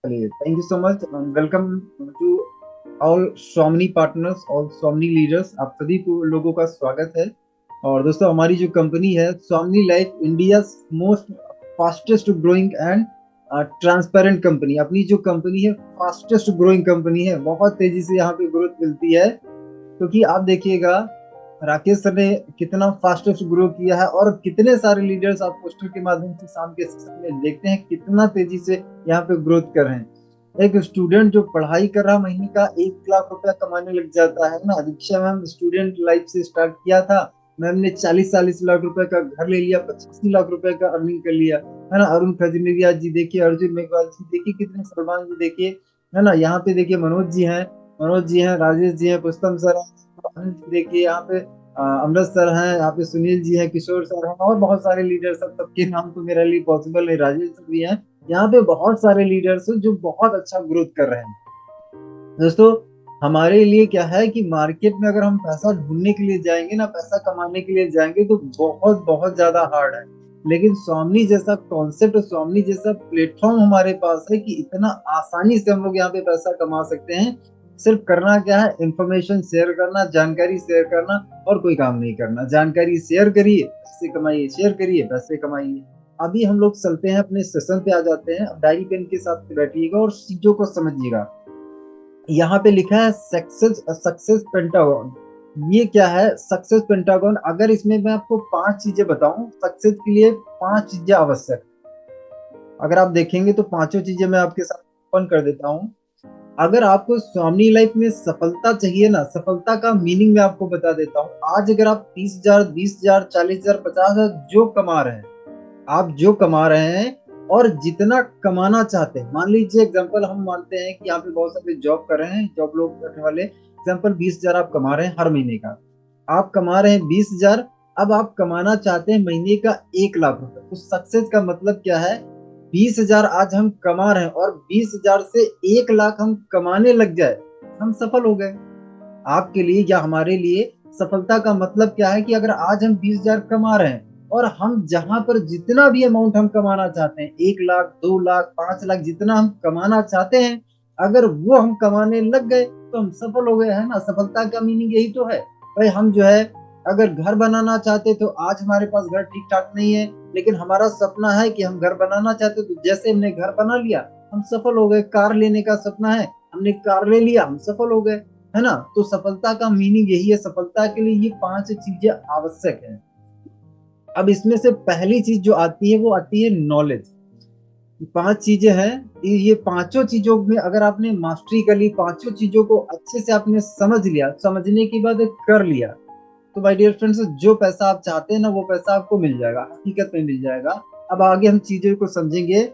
चलिए, thank you so much. Welcome to all Somni partners, all Somni leaders. आप सभी को लोगों का स्वागत है। और दोस्तों, हमारी जो कंपनी है Somni life, India most fastest growing and transparent company. अपनी जो कंपनी है फास्टेस्ट ग्रोइंग कंपनी है। बहुत तेजी से यहाँ पे ग्रोथ मिलती है, क्योंकि आप देखिएगा राकेश सर ने कितना फास्टेस्ट ग्रो किया है, और कितने सारे लीडर्स आप पोस्टर के माध्यम से शाम के सेशन में देखते हैं कितना तेजी से यहाँ पे ग्रोथ कर रहे हैं। एक स्टूडेंट जो पढ़ाई कर रहा, महीने का 1 लाख रुपया कमाने लग जाता है ना। दीक्षा मैम स्टूडेंट लाइफ से स्टार्ट किया था, मैम ने 40-40 लाख रुपए का घर ले लिया, 85 लाख रुपए का अर्निंग कर लिया, है ना। अरुण खजूरिया जी देखिए, अर्जुन मेघवाल जी देखिए, कितने सलमान जी देखिए, है ना। यहाँ पे देखिए मनोज जी हैं, राजेश जी हैं, पुष्पम सर हैं, देखिए यहाँ पे अमृत सर हैं, यहाँ पे सुनील जी हैं, किशोर सर हैं, और बहुत सारे लीडर्स हैं। सबके नाम तो मेरे लिए पॉसिबल नहीं, राजेश सर भी हैं। यहाँ पे बहुत सारे लीडर्स हैं जो बहुत अच्छा ग्रोथ कर रहे हैं। दोस्तों, हमारे लिए क्या है कि मार्केट में अगर हम पैसा ढूंढने के लिए जाएंगे ना, पैसा कमाने के लिए जाएंगे, तो बहुत बहुत ज्यादा हार्ड है। लेकिन स्वामी जैसा कॉन्सेप्ट, स्वामी जैसा प्लेटफॉर्म हमारे पास है कि इतना आसानी से हम लोग यहाँ पे पैसा कमा सकते हैं। सिर्फ करना क्या है, इंफॉर्मेशन शेयर करना, जानकारी शेयर करना, और कोई काम नहीं करना। जानकारी शेयर करिए, पैसे कमाइए, शेयर करिए, पैसे कमाइए। अभी हम लोग चलते हैं अपने सेशन पे, आ जाते हैं। डायरी पेन के साथ बैठिएगा और चीजों को समझिएगा। यहाँ पे लिखा है सक्सेस सक्सेस पेंटागन। ये क्या है सक्सेस पेंटागन? अगर इसमें मैं आपको 5 चीजें बताऊं, सक्सेस के लिए 5 चीजें आवश्यक। अगर आप देखेंगे तो पांचों चीजें मैं आपके साथ ओपन कर देता हूं। अगर आपको स्वामी लाइफ में सफलता चाहिए ना, सफलता का मीनिंग मैं आपको बता देता हूँ। आज अगर आप 30,000, 20,000, 40,000, 50,000 जो कमा रहे हैं, आप जो कमा रहे हैं, और जितना कमाना चाहते हैं, मान लीजिए एग्जांपल हम मानते हैं कि यहाँ पे बहुत सारे जॉब कर रहे हैं, जॉब लोग करने वाले, एग्जांपल 20,000 आप कमा रहे हैं हर महीने का। आप कमा रहे हैं 20,000, अब आप कमाना चाहते हैं महीने का 1 लाख रुपए। तो सक्सेस का मतलब क्या है? 20,000 आज हम कमा रहे हैं, और 20,000 से 1 लाख हम कमाने लग जाए, हम सफल हो गए। आपके लिए या हमारे लिए सफलता का मतलब क्या है कि अगर आज हम 20,000 कमा रहे हैं, और हम जहां पर जितना भी अमाउंट हम कमाना चाहते हैं, 1 लाख, 2 लाख, 5 लाख, जितना हम कमाना चाहते हैं, अगर वो हम कमाने लग गए तो हम सफल हो गए, है ना। सफलता का मीनिंग यही तो है भाई। हम जो है, अगर घर बनाना चाहते तो आज हमारे पास घर ठीक ठाक नहीं है, लेकिन हमारा सपना है कि हम घर बनाना चाहते, तो जैसे हमने घर बना लिया, हम सफल हो गए। कार लेने का सपना है, हमने कार ले लिया, हम सफल हो गए, है ना। तो सफलता का मीनिंग यही है। सफलता के लिए ये 5 चीजें आवश्यक है। अब इसमें से पहली चीज जो आती है वो आती है नॉलेज। 5 चीजें हैं, ये पांचों चीजों में अगर आपने मास्टरी कर ली, पांचों चीजों को अच्छे से आपने समझ लिया, समझने के बाद कर लिया, तो माय डियर फ्रेंड्स, जो पैसा आप चाहते हैं ना, वो पैसा आपको मिल जाएगा, हकीकत में मिल जाएगा। अब आगे हम चीजों को समझेंगे।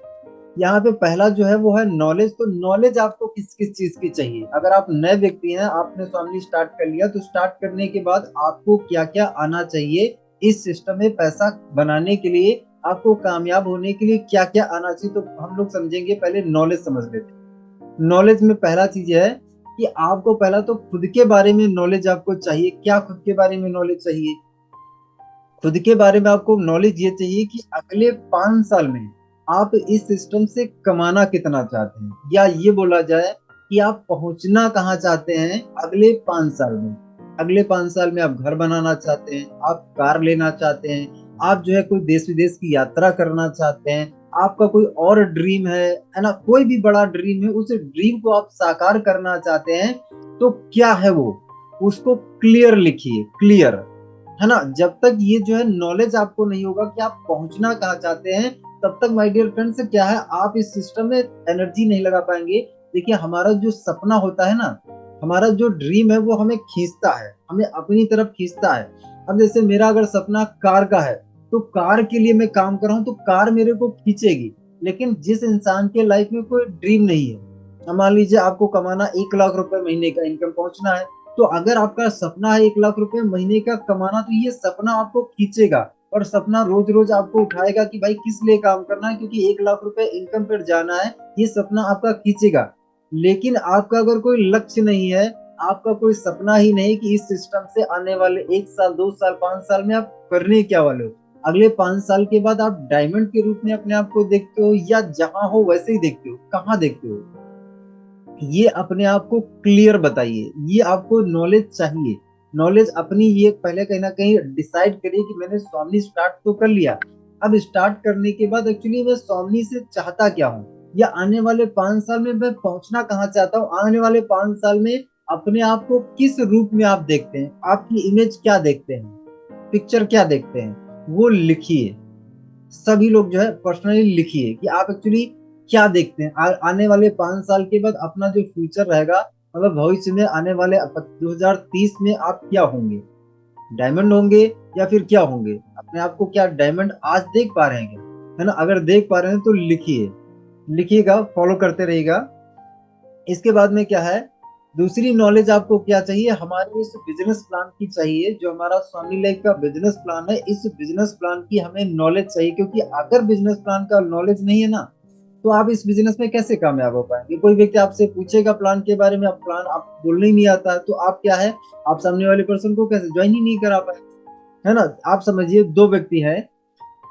यहाँ पे पहला जो है वो है नॉलेज। तो नॉलेज आपको किस किस चीज की चाहिए? अगर आप नए व्यक्ति हैं, आपने स्वामी स्टार्ट कर लिया, तो स्टार्ट करने के बाद आपको क्या क्या आना चाहिए इस सिस्टम में पैसा बनाने के लिए, आपको कामयाब होने के लिए क्या क्या आना चाहिए, तो हम लोग समझेंगे। पहले नॉलेज समझ लेते हैं। नॉलेज में पहला चीज है कि आपको पहला तो खुद के बारे में नॉलेज आपको चाहिए। क्या खुद के बारे में नॉलेज चाहिए? खुद के बारे में आपको नॉलेज ये चाहिए कि अगले 5 साल में आप इस सिस्टम से कमाना कितना चाहते हैं, या ये बोला जाए कि आप पहुंचना कहाँ चाहते हैं अगले 5 साल में। अगले 5 साल में आप घर बनाना चाहते हैं, आप कार लेना चाहते हैं, आप जो है कोई देश विदेश की यात्रा करना चाहते हैं, आपका कोई और ड्रीम है ना, कोई भी बड़ा ड्रीम है, उस ड्रीम को आप साकार करना चाहते हैं, तो क्या है वो, उसको क्लियर लिखिए, क्लियर, है ना। जब तक ये जो है नॉलेज आपको नहीं होगा कि आप पहुंचना कहाँ चाहते हैं, तब तक माय डियर फ्रेंड्स क्या है, आप इस सिस्टम में एनर्जी नहीं लगा पाएंगे। देखिए, हमारा जो सपना होता है ना, हमारा जो ड्रीम है, वो हमें खींचता है, हमें अपनी तरफ खींचता है। अब जैसे मेरा अगर सपना कार का है, तो कार के लिए मैं काम कर रहा हूँ, तो कार मेरे को खींचेगी। लेकिन जिस इंसान के लाइफ में कोई ड्रीम नहीं है, अब मान लीजिए आपको कमाना 1 लाख रुपए महीने का इनकम पहुंचना है, तो अगर आपका सपना है 1 लाख रुपए महीने का कमाना, तो ये सपना आपको खींचेगा, और सपना रोज रोज आपको उठाएगा कि भाई किस लिए काम करना है, क्योंकि 1 लाख रुपए इनकम पर जाना है, ये सपना आपका खींचेगा। लेकिन आपका अगर कोई लक्ष्य नहीं है, आपका कोई सपना ही नहीं कि इस सिस्टम से आने वाले 1 साल, 2 साल, 5 साल में आप करने क्या वाले हो, अगले 5 साल के बाद आप डायमंड के रूप में अपने आप को देखते हो, या जहां हो वैसे ही देखते हो? कहाँ देखते हो? ये अपने आप को क्लियर बताइए। ये आपको नॉलेज चाहिए। नॉलेज अपनी ये पहले कहीं ना कहीं डिसाइड करिए कि मैंने स्वामी स्टार्ट तो कर लिया। अब स्टार्ट करने के बाद एक्चुअली मैं स्वामी से चाहता क्या हूँ, या आने वाले 5 साल में मैं पहुंचना कहाँ चाहता हूँ, आने वाले 5 साल में अपने आप को किस रूप में आप देखते हैं, आपकी इमेज क्या देखते हैं, पिक्चर क्या देखते हैं, वो लिखिए। सभी लोग जो है पर्सनली लिखिए कि आप एक्चुअली क्या देखते हैं। आने वाले 5 साल के बाद अपना जो फ्यूचर रहेगा, मतलब भविष्य में आने वाले 2030 में आप क्या होंगे, डायमंड होंगे या फिर क्या होंगे? अपने आप को क्या डायमंड आज देख पा रहे हैं क्या? है ना? अगर देख पा रहे हैं तो लिखिए, लिखिएगा, फॉलो करते रहिएगा। इसके बाद में क्या है, दूसरी नॉलेज आपको क्या चाहिए, हमारे इस बिजनेस प्लान की चाहिए। जो हमारा स्वामी लाइफ का बिजनेस प्लान है, इस बिजनेस प्लान की हमें नॉलेज चाहिए, क्योंकि अगर बिजनेस प्लान का नॉलेज नहीं है ना, तो आप इस बिजनेस में कैसे कामयाब हो पाएंगे? कोई व्यक्ति आपसे पूछेगा प्लान के बारे में, आप प्लान आप बोलने ही नहीं आता है, तो आप क्या है, आप सामने वाले पर्सन को कैसे ज्वाइन ही नहीं करा पाए? है ना? आप समझिए, दो व्यक्ति हैं,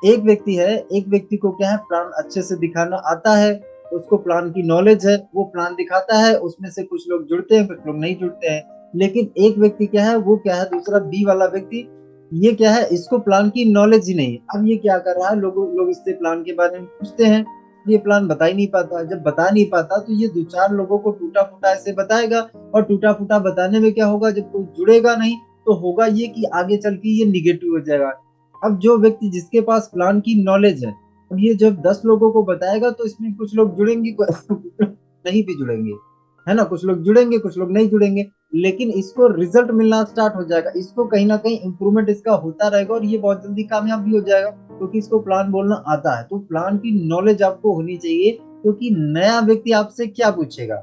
एक व्यक्ति है, एक व्यक्ति को क्या है, प्लान अच्छे से दिखाना आता है, उसको प्लान की नॉलेज है, वो प्लान दिखाता है, उसमें से कुछ लोग जुड़ते हैं, कुछ लोग नहीं जुड़ते हैं। लेकिन एक व्यक्ति क्या है, वो क्या है, दूसरा बी वाला व्यक्ति, ये क्या है, इसको प्लान की नॉलेज ही नहीं है। अब ये क्या कर रहा है, लोग इससे प्लान के बारे में पूछते हैं, ये प्लान बता ही नहीं पाता। जब बता नहीं पाता तो ये दो चार लोगों को टूटा फूटा ऐसे बताएगा, और टूटा फूटा बताने में क्या होगा, जब कोई जुड़ेगा नहीं तो होगा ये कि आगे चल के ये निगेटिव हो जाएगा। अब जो व्यक्ति जिसके पास प्लान की नॉलेज है, अब ये जब 10 लोगों को बताएगा तो इसमें कुछ लोग जुड़ेंगे, नहीं भी जुड़ेंगे। है ना? कुछ लोग जुड़ेंगे, कुछ लोग नहीं जुड़ेंगे, लेकिन इसको रिजल्ट मिलना स्टार्ट हो जाएगा, इसको कहीं ना कहीं इंप्रूवमेंट इसका होता रहेगा, और ये बहुत जल्दी कामयाब भी हो जाएगा, क्योंकि इसको प्लान बोलना आता है। तो प्लान की नॉलेज आपको होनी चाहिए, क्योंकि नया व्यक्ति आपसे क्या पूछेगा,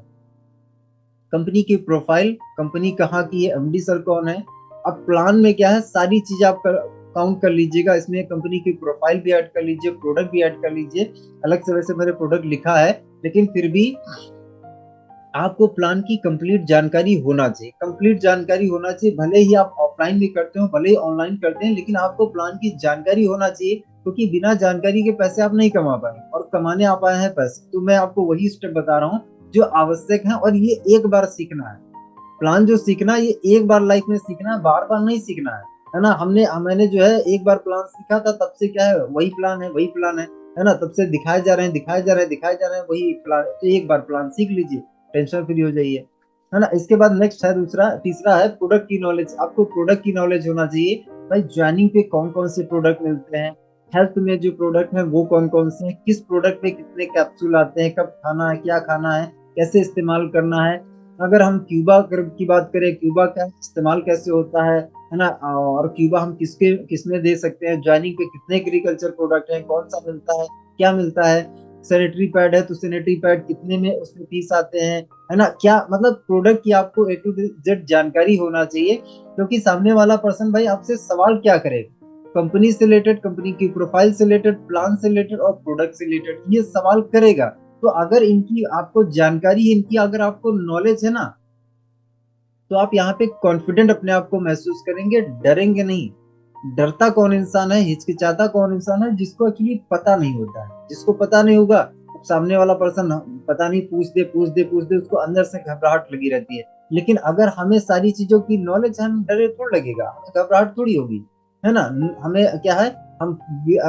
कंपनी की प्रोफाइल, कंपनी कहाँ की है, एमडी सर कौन है। अब प्लान में क्या है, सारी चीज आप काउंट कर लीजिएगा, इसमें कंपनी की प्रोफाइल भी ऐड कर लीजिए, प्रोडक्ट भी ऐड कर लीजिए। अलग से वैसे मेरे प्रोडक्ट लिखा है, लेकिन फिर भी आपको प्लान की कंप्लीट जानकारी होना चाहिए, कंप्लीट जानकारी होना चाहिए। भले ही आप ऑफलाइन भी करते हो, भले ही ऑनलाइन करते हैं, लेकिन आपको प्लान की जानकारी होना चाहिए, क्योंकि बिना जानकारी के पैसे आप नहीं कमा पाएंगे, और कमाने आप आए हैं पैसे, तो मैं आपको वही स्टेप बता रहा हूँ जो आवश्यक है, और ये एक बार सीखना है। प्लान जो सीखना है, ये एक बार लाइफ में सीखना है, बार बार नहीं सीखना है ना? मैंने जो है एक बार प्लान सीखा था, तब से क्या है, वही प्लान है, वही प्लान है ना? तब से दिखाए जा रहे हैं, दिखाए जा रहे हैं, दिखाए जा रहे हैं, वही प्लान। तो एक बार प्लान सीख लीजिए, टेंशन फ्री हो जाइए। है ना? इसके बाद नेक्स्ट है दूसरा, तीसरा है प्रोडक्ट की नॉलेज। आपको प्रोडक्ट की नॉलेज होना चाहिए। भाई ज्वाइनिंग पे कौन कौन से प्रोडक्ट मिलते हैं, हेल्थ में जो प्रोडक्ट है वो कौन कौन से हैं, किस प्रोडक्ट में कितने कैप्सूल आते हैं, कब खाना है, क्या खाना है, कैसे इस्तेमाल करना है। अगर हम क्यूबा की बात करें, क्यूबा का इस्तेमाल कैसे होता है ना? और क्यूबा हम किसमें दे सकते हैं, ज्वाइनिंग पे कितने एग्रीकल्चर प्रोडक्ट हैं, कौन सा मिलता है, क्या मिलता है। सैनिटरी पैड है तो सैनिटरी पैड कितने में उसमें पीस आते हैं, है ना? क्या मतलब प्रोडक्ट की आपको ए टू जेड जानकारी होना चाहिए, क्योंकि सामने वाला पर्सन भाई आपसे सवाल क्या करेगा, कंपनी से रिलेटेड, कंपनी की प्रोफाइल से रिलेटेड, प्लान से रिलेटेड और प्रोडक्ट से रिलेटेड ये सवाल करेगा। तो अगर इनकी आपको जानकारी है, इनकी अगर आपको नॉलेज है ना, तो आप यहाँ पे कॉन्फिडेंट अपने आप को महसूस करेंगे, डरेंगे नहीं। डरता कौन इंसान है, हिचकिचाता कौन इंसान है, जिसको एक्चुअली पता नहीं होता है। जिसको पता नहीं होगा, सामने वाला पर्सन पता नहीं पूछ दे पूछ दे पूछ दे, उसको अंदर से घबराहट लगी रहती है। लेकिन अगर हमें सारी चीजों की नॉलेज है, हम डरे थोड़ लगेगा, हमें घबराहट थोड़ी होगी। है ना? हमें क्या है, हम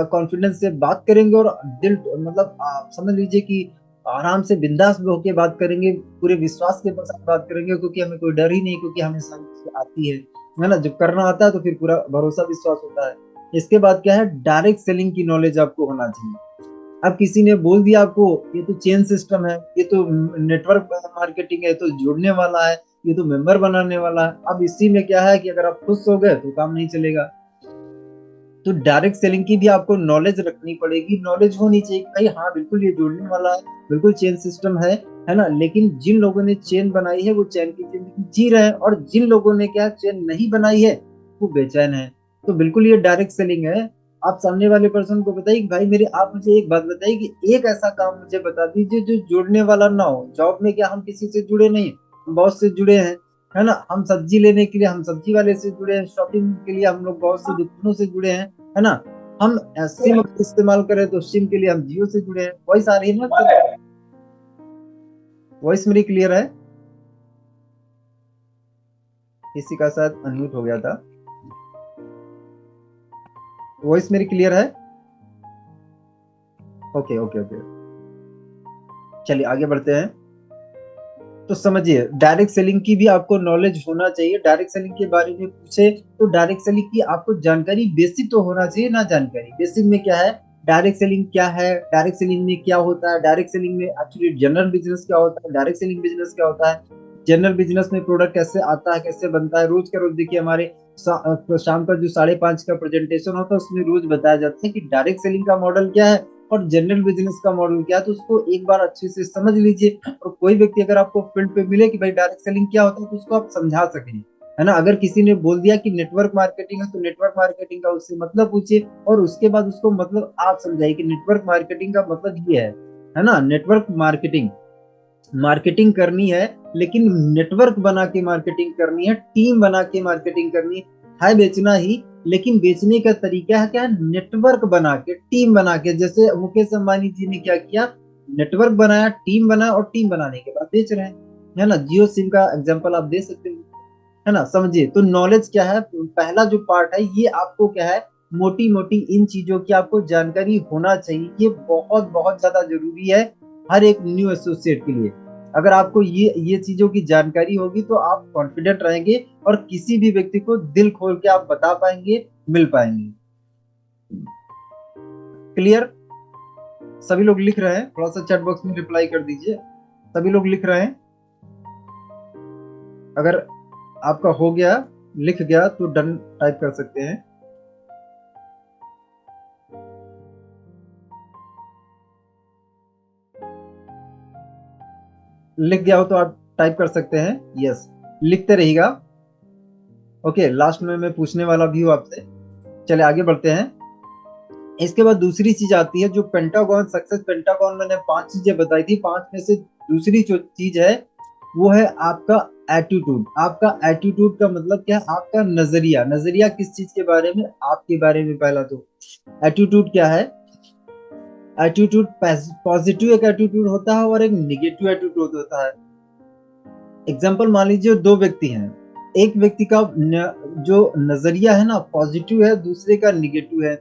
कॉन्फिडेंस से बात करेंगे, और दिल मतलब आप समझ लीजिए कि आराम से बिंदास होके बात करेंगे, पूरे विश्वास के साथ बात करेंगे, क्योंकि हमें कोई डर ही नहीं, क्योंकि हमें सारी चीजें आती है ना? जब करना आता है तो फिर पूरा भरोसा विश्वास होता है। इसके बाद क्या है, डायरेक्ट सेलिंग की नॉलेज आपको होना चाहिए। अब किसी ने बोल दिया आपको ये तो चेन सिस्टम है, ये तो नेटवर्क मार्केटिंग है, ये तो जुड़ने वाला है, ये तो मेंबर बनाने वाला है। अब इसी में क्या है कि अगर आप खुश हो गए तो काम नहीं चलेगा। तो डायरेक्ट सेलिंग की भी आपको नॉलेज रखनी पड़ेगी, नॉलेज होनी चाहिए कि भाई हाँ बिल्कुल ये जुड़ने वाला है, बिल्कुल चेन सिस्टम है ना? लेकिन जिन लोगों ने चेन बनाई है वो चैन की जिंदगी जी रहे हैं, और जिन लोगों ने क्या चेन नहीं बनाई है वो बेचैन है। तो बिल्कुल ये डायरेक्ट सेलिंग है। आप सामने वाले पर्सन को बताइए कि भाई मेरे, आप मुझे एक बात बताइए कि एक ऐसा काम मुझे बता दीजिए जो जुड़ने वाला ना हो। जॉब में क्या हम किसी से जुड़े नहीं, हम बॉस से जुड़े हैं। है ना? हम सब्जी लेने के लिए हम सब्जी वाले से जुड़े हैं, शॉपिंग के लिए हम लोग बहुत से दुकानों से जुड़े हैं। है ना? हम सिम अगर इस्तेमाल करें तो सिम के लिए हम जियो से जुड़े हैं। वॉइस आ रही है ना सर? वॉइस मेरी क्लियर है? किसी का शायद अनम्यूट हो गया था। वॉइस मेरी क्लियर है? ओके ओके ओके, चलिए आगे बढ़ते हैं। तो समझिए, डायरेक्ट सेलिंग की भी आपको नॉलेज होना चाहिए। डायरेक्ट सेलिंग के बारे में पूछे तो डायरेक्ट सेलिंग की आपको जानकारी बेसिक तो होना चाहिए ना। जानकारी बेसिक में क्या है, डायरेक्ट सेलिंग क्या है, डायरेक्ट सेलिंग में क्या होता है, डायरेक्ट सेलिंग में एक्चुअली जनरल बिजनेस क्या होता है, डायरेक्ट सेलिंग बिजनेस क्या होता है, जनरल बिजनेस में प्रोडक्ट कैसे आता है, कैसे बनता है। रोज का रोज देखिए हमारे शाम का जो 5:30 का प्रेजेंटेशन होता है उसमें रोज बताया जाता है कि डायरेक्ट सेलिंग का मॉडल क्या है और जनरल बिजनेस का मॉडल क्या है। तो उसको एक बार अच्छे से समझ लीजिए। और कोई व्यक्ति अगर आपको फील्ड पे मिले कि भाई डायरेक्ट सेलिंग क्या होता है तो उसको आप समझा सकें, है ना। अगर किसी ने बोल दिया कि नेटवर्क मार्केटिंग है तो नेटवर्क मार्केटिंग का उससे मतलब पूछिए और उसके बाद उसको मतलब आप समझाइए कि नेटवर्क मार्केटिंग का मतलब ये है ना। नेटवर्क मार्केटिंग, मार्केटिंग करनी है लेकिन नेटवर्क बना के मार्केटिंग करनी है, टीम बना के मार्केटिंग करनी है बेचना ही, लेकिन बेचने का तरीका है क्या, नेटवर्क बना के, टीम बना के। जैसे मुकेश अंबानी जी ने क्या किया, नेटवर्क बनाया, टीम बनाया और टीम बनाने के बाद बेच रहे हैं, है ना। जियो सिम का एग्जांपल आप दे सकते हैं, है ना। समझिए, तो नॉलेज क्या है, पहला जो पार्ट है ये आपको क्या है, मोटी मोटी इन चीजों की आपको जानकारी होना चाहिए। ये बहुत बहुत ज्यादा जरूरी है हर एक न्यू एसोसिएट के लिए। अगर आपको ये चीजों की जानकारी होगी तो आप कॉन्फिडेंट रहेंगे और किसी भी व्यक्ति को दिल खोल के आप बता पाएंगे, मिल पाएंगे। क्लियर? सभी लोग लिख रहे हैं? थोड़ा सा चैट बॉक्स में रिप्लाई कर दीजिए। सभी लोग लिख रहे हैं? अगर आपका हो गया, लिख गया तो डन टाइप कर सकते हैं। लिख गया हो तो आप टाइप कर सकते हैं यस, लिखते रहिएगा। ओके, लास्ट में मैं पूछने वाला भी हूँ आपसे। चले आगे बढ़ते हैं। इसके बाद दूसरी चीज आती है जो पेंटागन सक्सेस, पेंटागन मैंने 5 चीजें बताई थी, 5 में से दूसरी जो चीज है वो है आपका एटीट्यूड। आपका एटीट्यूड का मतलब क्या है, आपका नजरिया। नजरिया किस चीज के बारे में, आपके बारे में। पहला तो एटीट्यूड क्या है, एटीट्यूड पॉजिटिव एक एटीट्यूड होता है और एक निगेटिव एटीट्यूड होता है। एग्जाम्पल मान लीजिए दो व्यक्ति हैं, एक व्यक्ति का जो नजरिया है ना पॉजिटिव है, दूसरे का निगेटिव है।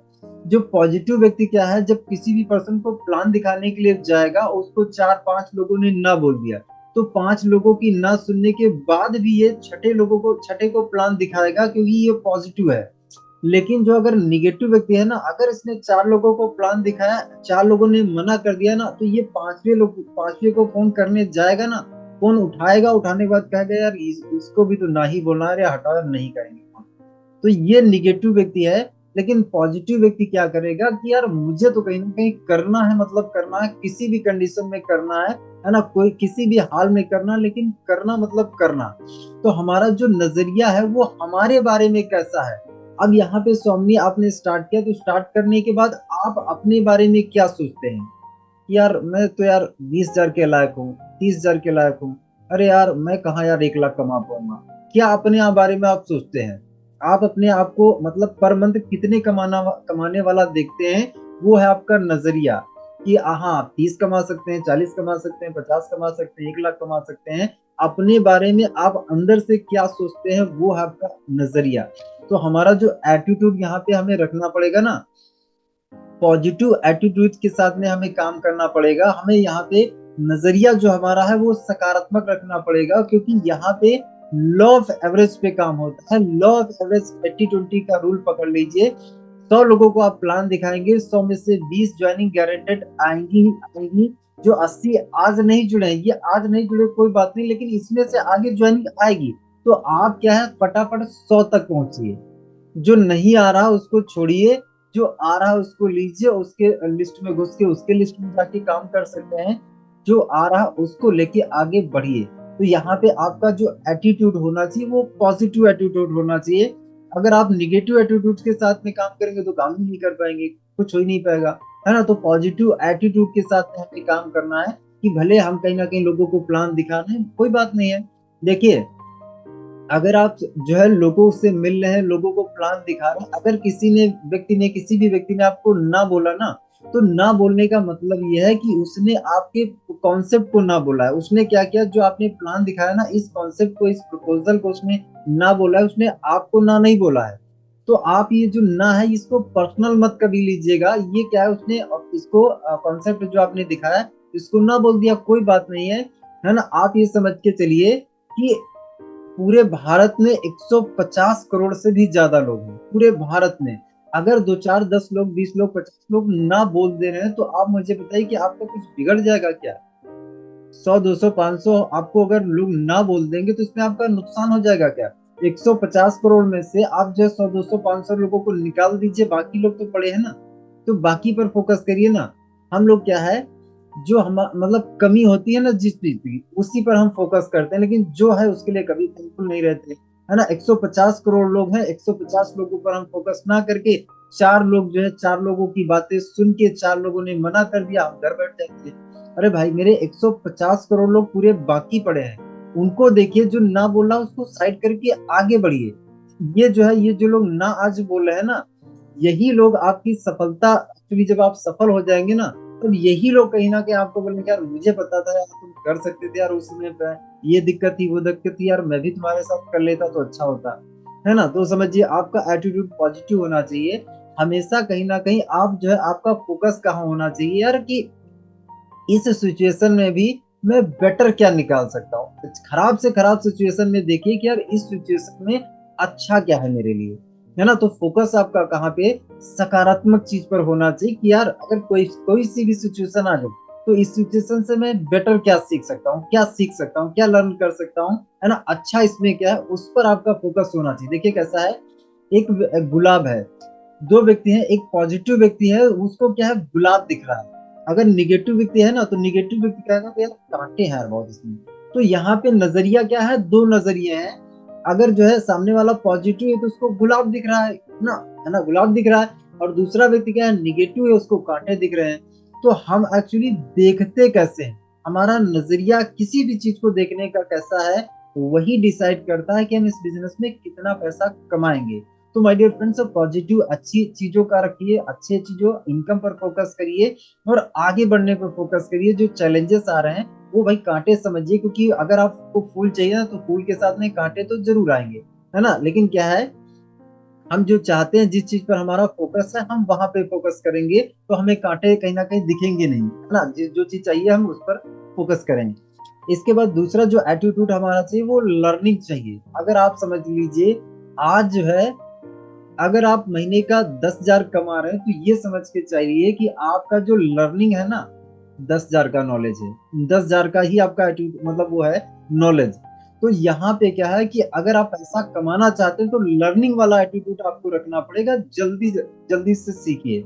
जो पॉजिटिव व्यक्ति क्या है, जब किसी भी पर्सन को प्लान दिखाने के लिए जाएगा, उसको 4-5 लोगों ने ना बोल दिया तो 5 लोगों की ना सुनने के बाद भी ये छठे को प्लान दिखाएगा क्योंकि ये पॉजिटिव है। लेकिन जो अगर निगेटिव व्यक्ति है ना, अगर इसने 4 लोगों को प्लान दिखाया, 4 लोगों ने मना कर दिया ना, तो ये 5वें को फोन करने जाएगा ना, फोन उठाएगा, उठाने के बाद कहेगा यार इसको भी तो ना ही बोलना है, हटाओ यार, नहीं करेंगे फोन। तो ये निगेटिव व्यक्ति है। लेकिन पॉजिटिव व्यक्ति क्या करेगा कि यार मुझे तो कहीं ना कहीं करना है, मतलब करना है, किसी भी कंडीशन में करना है ना, कोई किसी भी हाल में करना, लेकिन करना मतलब करना। तो हमारा जो नजरिया है वो हमारे बारे में कैसा है। अब यहाँ पे स्वामी आपने स्टार्ट किया तो स्टार्ट करने के बाद आप अपने बारे में क्या सोचते हैं कि यार मैं तो यार 20,000 के लायक हूँ, 30,000 के लायक हूँ, अरे यार मैं कहाँ यार 1 लाख कमा पाऊंगा। क्या अपने आप बारे में आप सोचते हैं? आप अपने आप को मतलब पर मंथ कितने कमाने वाला देखते हैं, वो है आपका नजरिया। कि हाँ आप 30 कमा सकते हैं, 40 कमा सकते हैं, 50 कमा सकते हैं, 1 लाख कमा सकते हैं। अपने बारे में आप अंदर से क्या सोचते हैं वो है आपका नजरिया। तो हमारा जो एटीट्यूड यहाँ पे हमें रखना पड़ेगा ना, पॉजिटिव एटीट्यूड के साथ में हमें काम करना पड़ेगा। हमें यहाँ पे नजरिया जो हमारा है वो सकारात्मक रखना पड़ेगा, क्योंकि यहाँ पे लॉ ऑफ एवरेज पे काम होता है। लॉ ऑफ एवरेज 80-20 का रूल पकड़ लीजिए। 100 लोगों को आप प्लान दिखाएंगे, 100 में से 20 ज्वाइनिंग गारंटेड आएंगी ही आएंगी। जो 80 आज नहीं जुड़े, ये आज नहीं जुड़े कोई बात नहीं, लेकिन इसमें से आगे ज्वाइनिंग आएगी। तो आप क्या है, फटाफट 100 तक पहुंचिए। जो नहीं आ रहा उसको छोड़िए, जो आ रहा है उसको लीजिए, उसके लिस्ट में घुस के उसके लिस्ट में जाके काम कर सकते हैं। जो आ रहा उसको लेके आगे बढ़िए। तो यहाँ पे आपका जो एटीट्यूड होना चाहिए वो पॉजिटिव एटीट्यूड होना चाहिए। अगर आप निगेटिव एटीट्यूड के साथ में काम करेंगे तो काम ही नहीं कर पाएंगे, कुछ हो ही नहीं पाएगा, है ना। तो पॉजिटिव एटीट्यूड के साथ में हमें काम करना है कि भले हम कहीं ना कहीं लोगों को प्लान दिखाना है, कोई बात नहीं है। देखिए अगर आप जो है लोगों से मिल रहे हैं, लोगों को प्लान दिखा रहे हैं, अगर किसी भी व्यक्ति ने आपको ना बोला ना, तो ना बोलने का मतलब यह है कि उसने आपके कॉन्सेप्ट को ना बोला है। उसने क्या किया, जो आपने प्लान दिखाया ना, इस कॉन्सेप्ट को, इस प्रपोजल को उसने ना बोला है, उसने आपको ना नहीं बोला है। तो आप ये जो ना है इसको पर्सनल मत कभी लीजिएगा। ये क्या है, उसने इसको कॉन्सेप्ट जो आपने दिखाया इसको ना बोल दिया, कोई बात नहीं है ना। आप ये समझ के चलिए कि पूरे भारत में 150 करोड़ से भी ज्यादा लोग हैं पूरे भारत में। अगर दो चार 10 लोग 20 लोग 50 लोग ना बोल दे रहे हैं, तो आप मुझे बताइए कि आपका कुछ बिगड़ जाएगा क्या? 100 200 500 आपको अगर लोग ना बोल देंगे तो इसमें आपका नुकसान हो जाएगा क्या? 150 करोड़ में से आप जो है 100 200 500 लोगों को निकाल दीजिए, बाकी लोग तो पड़े हैं ना। तो बाकी पर फोकस करिए ना। हम लोग क्या है, जो हम मतलब कमी होती है ना जिस चीज की, उसी पर हम फोकस करते हैं, लेकिन जो है उसके लिए कभी थैंकफुल नहीं रहते, है ना। 150 करोड़ लोग हैं, 150 लोगों पर हम फोकस ना करके, चार लोग जो है, चार लोगों की बातें सुन के, चार लोगों ने मना कर दिया, हम घर बैठ जाते हैं। अरे भाई, मेरे 150 करोड़ लोग पूरे बाकी पड़े हैं, उनको देखिए। जो ना बोला उसको साइड करके आगे बढ़िए। ये जो है, ये जो लोग ना आज बोल रहे हैं ना, यही लोग आपकी सफलता, एक्चुअली जब आप सफल हो जाएंगे ना, तो यही लोग कहीं ना कहीं आपको बोलेंगे, यार मुझे पता था यार, तुम कर सकते थे यार, उस समय पे ये दिक्कत थी वो दिक्कत थी यार, मैं भी तुम्हारे साथ कर लेता तो अच्छा होता, है ना। तो समझिए, आपका एटीट्यूड पॉजिटिव होना चाहिए हमेशा। कहीं ना कहीं आप जो है, आपका फोकस कहाँ होना चाहिए यार, कि इस सिचुएशन में भी मैं बेटर क्या निकाल सकता हूँ। खराब से खराब सिचुएशन में देखिए कि यार इस सिचुएशन में अच्छा क्या है मेरे लिए, है ना। तो फोकस आपका कहाँ पे, सकारात्मक चीज पर होना चाहिए कि यार अगर कोई कोई सी भी सिचुएशन आ जाए, तो इस सिचुएशन से मैं बेटर क्या सीख सकता हूँ, क्या सीख सकता हूँ, क्या लर्न कर सकता हूँ, है ना। अच्छा इसमें क्या है, उस पर आपका फोकस होना चाहिए। देखिए कैसा है, एक गुलाब है, दो व्यक्ति हैं, एक पॉजिटिव व्यक्ति है, उसको क्या है, गुलाब दिख रहा है। अगर निगेटिव व्यक्ति है ना, तो निगेटिव व्यक्ति कहेगा कि यार कांटे हैं यार बहुत इसमें। तो यहाँ पे नजरिया क्या है, दो नजरिए हैं। अगर जो है सामने वाला पॉजिटिव है तो उसको गुलाब दिख रहा है ना, है ना, गुलाब दिख रहा है। और दूसरा व्यक्ति क्या है, निगेटिव है, उसको कांटे दिख रहे हैं। तो हम एक्चुअली देखते कैसे हैं, हमारा नजरिया किसी भी चीज को देखने का कैसा है, वही डिसाइड करता है कि हम इस बिजनेस में कितना पैसा कमाएंगे। तो माय डियर फ्रेंड्स, पॉजिटिव अच्छी चीजों का रखिए, अच्छी चीजों इनकम पर फोकस करिए, और आगे बढ़ने पर फोकस करिए। जो चैलेंजेस आ रहे हैं वो भाई कांटे समझिए, क्योंकि अगर आपको फूल चाहिए ना, तो फूल के साथ में कांटे तो जरूर आएंगे, है ना। लेकिन क्या है, हम जो चाहते हैं, जिस चीज पर हमारा फोकस है, हम वहां पे फोकस करेंगे, तो हमें कांटे कहीं ना कहीं दिखेंगे नहीं, है ना। जो चीज चाहिए हम उस पर फोकस करेंगे। इसके बाद दूसरा जो एटीट्यूड हमारा चाहिए, वो लर्निंग चाहिए। अगर आप समझ लीजिए, आज जो है, अगर आप महीने का 10,000 कमा रहे हैं, तो ये समझ के चाहिए कि आपका जो लर्निंग है ना, 10,000 का नॉलेज है, 10,000 का ही आपका एटीट्यूड, मतलब वो है नॉलेज। तो यहाँ पे क्या है कि अगर आप पैसा कमाना चाहते हैं, तो लर्निंग वाला एटीट्यूड आपको रखना पड़ेगा। जल्दी जल्दी से सीखिए।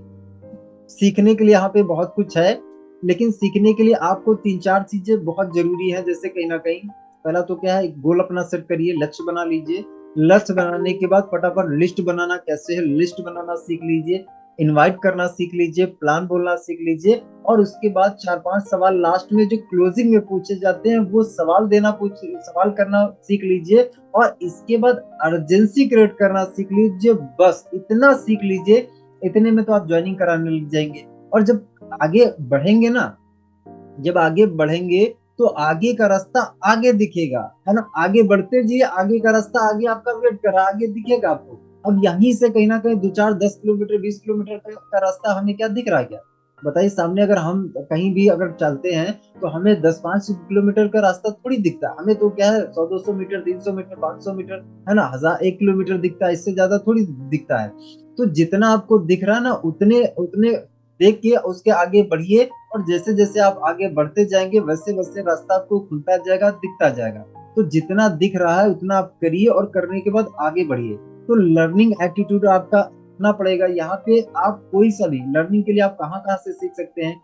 सीखने के लिए यहाँ पे बहुत कुछ है, लेकिन सीखने के लिए आपको तीन चार चीजें बहुत जरूरी है। जैसे कहीं ना कहीं, पहला तो क्या है, एक गोल अपना सेट करिए, लक्ष्य बना लीजिए। लक्ष्य बनाने के बाद फटाफट लिस्ट बनाना कैसे है, लिस्ट बनाना सीख लीजिए। इनवाइट करना सीख लीजिए, प्लान बोलना सीख लीजिए। और उसके बाद चार पांच सवाल लास्ट में जो क्लोजिंग में पूछे जाते हैं, वो सवाल करना सीख लीजिए। और इसके बाद अर्जेंसी क्रिएट करना सीख लीजिए। बस इतना सीख लीजिए, इतने में तो आप ज्वाइनिंग कराने लग जाएंगे। और जब आगे बढ़ेंगे ना, जब आगे बढ़ेंगे, तो आगे का रास्ता आगे दिखेगा, है ना। आगे बढ़ते जाइए, आगे का रास्ता आगे आपका वेट कर रहा है, आगे दिखेगा आपको। अब यहीं से कहीं ना कहीं दो चार 10 किलोमीटर 20 किलोमीटर का रास्ता हमें क्या दिख रहा है क्या? बताइए, सामने अगर हम कहीं भी अगर चलते हैं, तो हमें 10 5 किलोमीटर का रास्ता थोड़ी दिखता है। हमें तो क्या है, 100 200 मीटर 300 मीटर 500 मीटर, है ना, 1,000 1 किलोमीटर दिखता है, इससे ज्यादा थोड़ी दिखता है। तो जितना आपको दिख रहा है ना, उतने उतने देख के उसके आगे बढ़िए। और जैसे जैसे आप आगे बढ़ते जाएंगे, वैसे वैसे रास्ता आपको खुलता जाएगा, दिखता जाएगा। तो जितना दिख रहा है उतना आप करिए, और करने के बाद आगे बढ़िए। तो लर्निंग एटीट्यूड आपका रखना पड़ेगा। यहाँ पे आप कोई सा भी लर्निंग के लिए आप कहाँ कहाँ से सीख सकते हैं।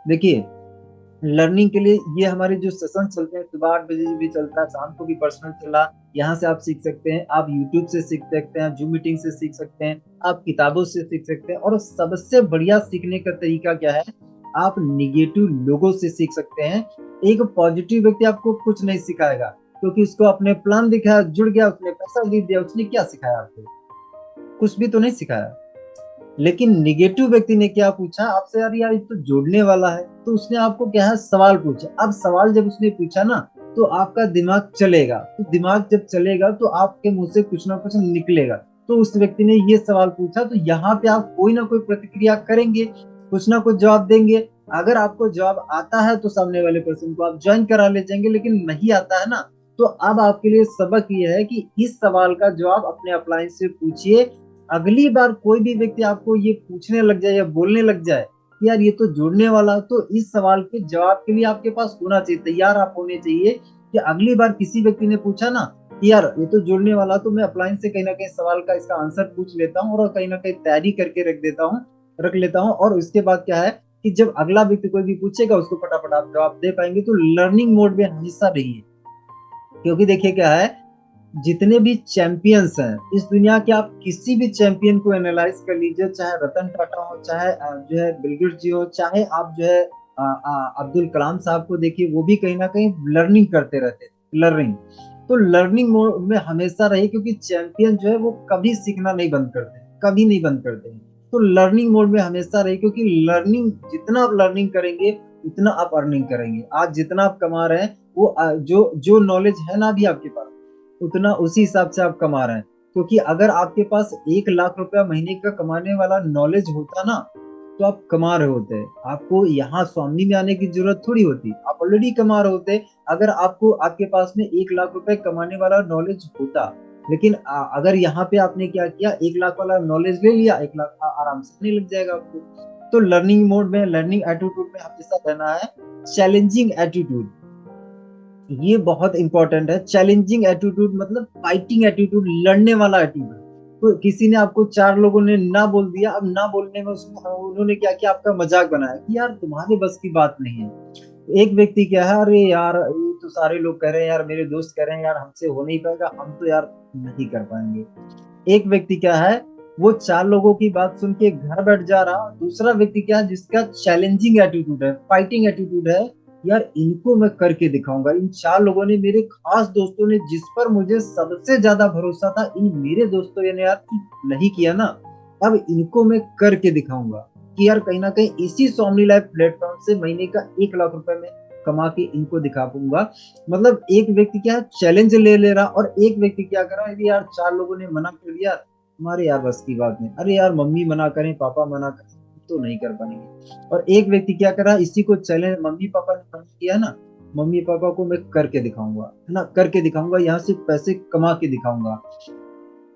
देखिए, लर्निंग के लिए ये हमारे जो सेशन चलते हैं, सुबह 8 बजे भी चलता है, शाम को भी पर्सनल चला, यहाँ से आप सीख सकते हैं। आप यूट्यूब से सीख सकते हैं, जूम मीटिंग से सीख सकते हैं, आप किताबों से सीख सकते हैं। और सबसे बढ़िया सीखने का तरीका क्या है, आप निगेटिव लोगों से सीख सकते हैं। एक पॉजिटिव व्यक्ति आपको कुछ नहीं सिखाएगा, क्योंकि उसको आपने प्लान दिखाया, जुड़ गया, उसने पैसा दे दिया, उसने क्या सिखाया आपको? कुछ भी तो नहीं सिखाया। लेकिन निगेटिव व्यक्ति ने क्या पूछा आपसे, यार यार ये तो जोड़ने वाला है, तो उसने आपको क्या है सवाल पूछा। अब सवाल जब उसने पूछा ना, तो आपका दिमाग चलेगा, तो दिमाग जब चलेगा तो आपके मुंह से कुछ ना कुछ निकलेगा। तो उस व्यक्ति ने ये सवाल पूछा, तो यहाँ पे आप कोई ना कोई प्रतिक्रिया करेंगे, कुछ ना कुछ जवाब देंगे। अगर आपको जवाब आता है तो सामने वाले पर्सन को आप ज्वाइन करा ले जाएंगे, लेकिन नहीं आता है ना, तो अब आपके लिए सबक ये है कि इस सवाल का जवाब अपने अपलाइन से पूछिए। अगली बार कोई भी व्यक्ति आपको ये पूछने लग जाए या बोलने लग जाए कि यार ये तो जुड़ने वाला, तो इस सवाल के जवाब के लिए आपके पास होना चाहिए, तैयार आप होने चाहिए कि अगली बार किसी व्यक्ति ने पूछा ना कि यार ये तो जुड़ने वाला, तो मैं अपलाइन से कहीं ना कहीं सवाल का इसका आंसर पूछ लेता हूँ और कहीं ना कहीं तैयारी करके रख लेता हूँ। और उसके बाद क्या है कि जब अगला व्यक्ति कोई भी पूछेगा उसको फटाफट आप जवाब दे पाएंगे। तो लर्निंग मोड में हमेशा रहिए, क्योंकि देखिए क्या है, जितने भी चैंपियंस हैं इस दुनिया के, आप किसी भी चैंपियन को एनालाइज कर लीजिए, चाहे रतन टाटा हो, चाहे जो है बिल गेट्स जी हो, चाहे आप जो है अब्दुल कलाम साहब को देखिए, वो भी कहीं ना कहीं लर्निंग करते रहते थे, लर्निंग। तो लर्निंग मोड में हमेशा रहिए, क्योंकि चैंपियन जो है वो कभी सीखना नहीं बंद करते, कभी नहीं बंद करते हैं। तो लर्निंग मोड में हमेशा रहिए, क्योंकि लर्निंग, जितना आप लर्निंग करेंगे उतना आप अर्निंग करेंगे। आज जितना आप कमा रहे हैं वो जो जो नॉलेज है ना अभी आपके पास, उतना उसी हिसाब से आप कमा रहे हैं। क्योंकि अगर आपके पास 1 लाख रुपया महीने का कमाने वाला नॉलेज होता ना, तो आप कमा रहे होते, आपको यहाँ स्वामी में आने की जरूरत थोड़ी होती, आप ऑलरेडी कमा रहे होते। अगर आपको आपके पास में 1 लाख रुपए कमाने वाला नॉलेज होता, लेकिन अगर यहाँ पे आपने क्या किया, 1 लाख वाला नॉलेज ले लिया, 1 लाख आराम से नहीं लग जाएगा आपको। तो लर्निंग मोड में, लर्निंग एटीट्यूड में हमेशा रहना है। चैलेंजिंग एटीट्यूड, ये बहुत इंपॉर्टेंट है। चैलेंजिंग एटीट्यूड मतलब फाइटिंग एटीट्यूड, लड़ने वाला एटीट्यूड। तो किसी ने आपको, 4 लोगों ने ना बोल दिया, अब ना बोलने में उन्होंने क्या किया, आपका मजाक बनाया कि यार तुम्हारे बस की बात नहीं है। एक व्यक्ति क्या है, अरे यार ये तो सारे लोग कह रहे हैं यार, मेरे दोस्त कह रहे हैं यार हमसे हो नहीं पाएगा, हम तो यार नहीं कर पाएंगे। एक व्यक्ति क्या है, वो 4 लोगों की बात सुन के घर बैठ जा रहा। दूसरा व्यक्ति क्या है, जिसका चैलेंजिंग एटीट्यूड है, फाइटिंग एटीट्यूड है, यार इनको मैं करके दिखाऊंगा। इन 4 लोगों ने, मेरे खास दोस्तों ने, जिस पर मुझे सबसे ज्यादा भरोसा था, इन मेरे दोस्तों ने यार नहीं किया ना, अब इनको मैं करके दिखाऊंगा कि यार कहीं ना कहीं इसी सोमनी लाइफ प्लेटफॉर्म से महीने का 1 लाख रुपए में कमा के इनको दिखा पाऊंगा। मतलब एक व्यक्ति क्या है, चैलेंज ले ले रहा, और एक व्यक्ति क्या कर रहा है, यार 4 लोगों ने मना कर दिया, हमारे यार बस की बात नहीं, अरे यार मम्मी मना करें, पापा मना करें, तो नहीं कर पाएंगे। और एक व्यक्ति क्या कर रहा है, इसी को चैलेंज, मम्मी पापा ने मना किया ना, मम्मी पापा को मैं करके दिखाऊंगा, है ना, करके दिखाऊंगा, यहाँ से पैसे कमा के दिखाऊंगा।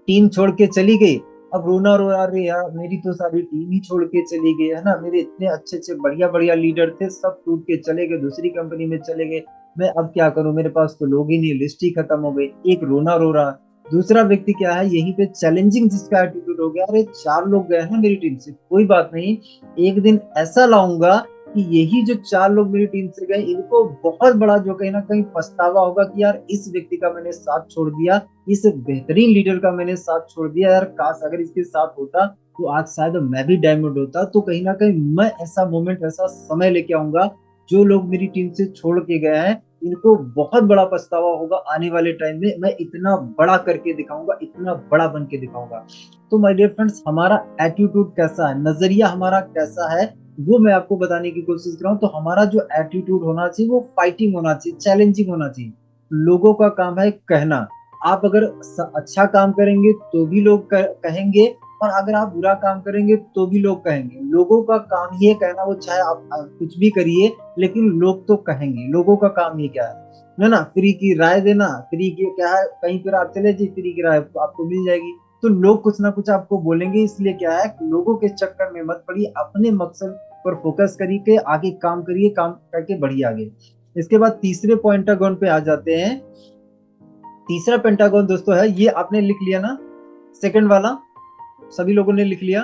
टीम छोड़ के चली गई, अब रोना रो रहा, अरे यार मेरी तो सारी टीम ही छोड़ के चली गई, है ना, मेरे इतने अच्छे अच्छे बढ़िया बढ़िया लीडर थे, सब टूट के चले गए, दूसरी कंपनी में चले गए, मैं अब क्या करूं, मेरे पास तो लोग ही नहीं, लिस्ट ही खत्म हो गई। एक रोना रो रहा। दूसरा व्यक्ति क्या है, यहीं पे चैलेंजिंग जिसका एटीट्यूड हो गया, अरे 4 लोग गए हैं मेरी टीम से, कोई बात नहीं, एक दिन ऐसा लाऊंगा कि यही जो 4 लोग मेरी टीम से गए, इनको बहुत बड़ा जो कहीं ना कहीं पछतावा होगा कि यार इस व्यक्ति का मैंने साथ छोड़ दिया, इस बेहतरीन लीडर का मैंने साथ छोड़ दिया, यार काश अगर इसके साथ होता तो आज शायद मैं भी डायमंड होता। तो कहीं ना कहीं मैं ऐसा मोमेंट, ऐसा समय लेके आऊंगा, जो लोग मेरी टीम से छोड़ के गए हैं इनको बहुत बड़ा पछतावा होगा आने वाले टाइम में, मैं इतना बड़ा करके दिखाऊंगा, इतना बड़ा बन के दिखाऊंगा। तो माय डियर फ्रेंड्स, हमारा एटीट्यूड कैसा है, नजरिया हमारा कैसा है, वो मैं आपको बताने की कोशिश कर रहा हूँ। तो हमारा जो एटीट्यूड होना चाहिए वो फाइटिंग होना चाहिए, चैलेंजिंग होना चाहिए। लोगों का काम है कहना, आप अगर अच्छा काम करेंगे तो भी लोग कहेंगे, और अगर आप बुरा काम करेंगे तो भी लोग कहेंगे। लोगों का काम ही है कहना, वो चाहे आप कुछ भी करिए, लेकिन लोग तो कहेंगे। लोगों का काम ही क्या है ना, फ्री की राय देना। फ्री की क्या है, कहीं पर आप चले जाइए, फ्री की राय आपको मिल जाएगी। तो लोग कुछ ना कुछ आपको बोलेंगे, इसलिए क्या है, लोगों के चक्कर में मत पड़िए, अपने मकसद पर फोकस करिए, आगे काम करिए, काम करके बढ़िए आगे। इसके बाद तीसरे पेंटागन पे आ जाते हैं। तीसरा पेंटागन दोस्तों है, ये आपने लिख लिया ना, सेकंड वाला, सभी लोगों ने लिख लिया,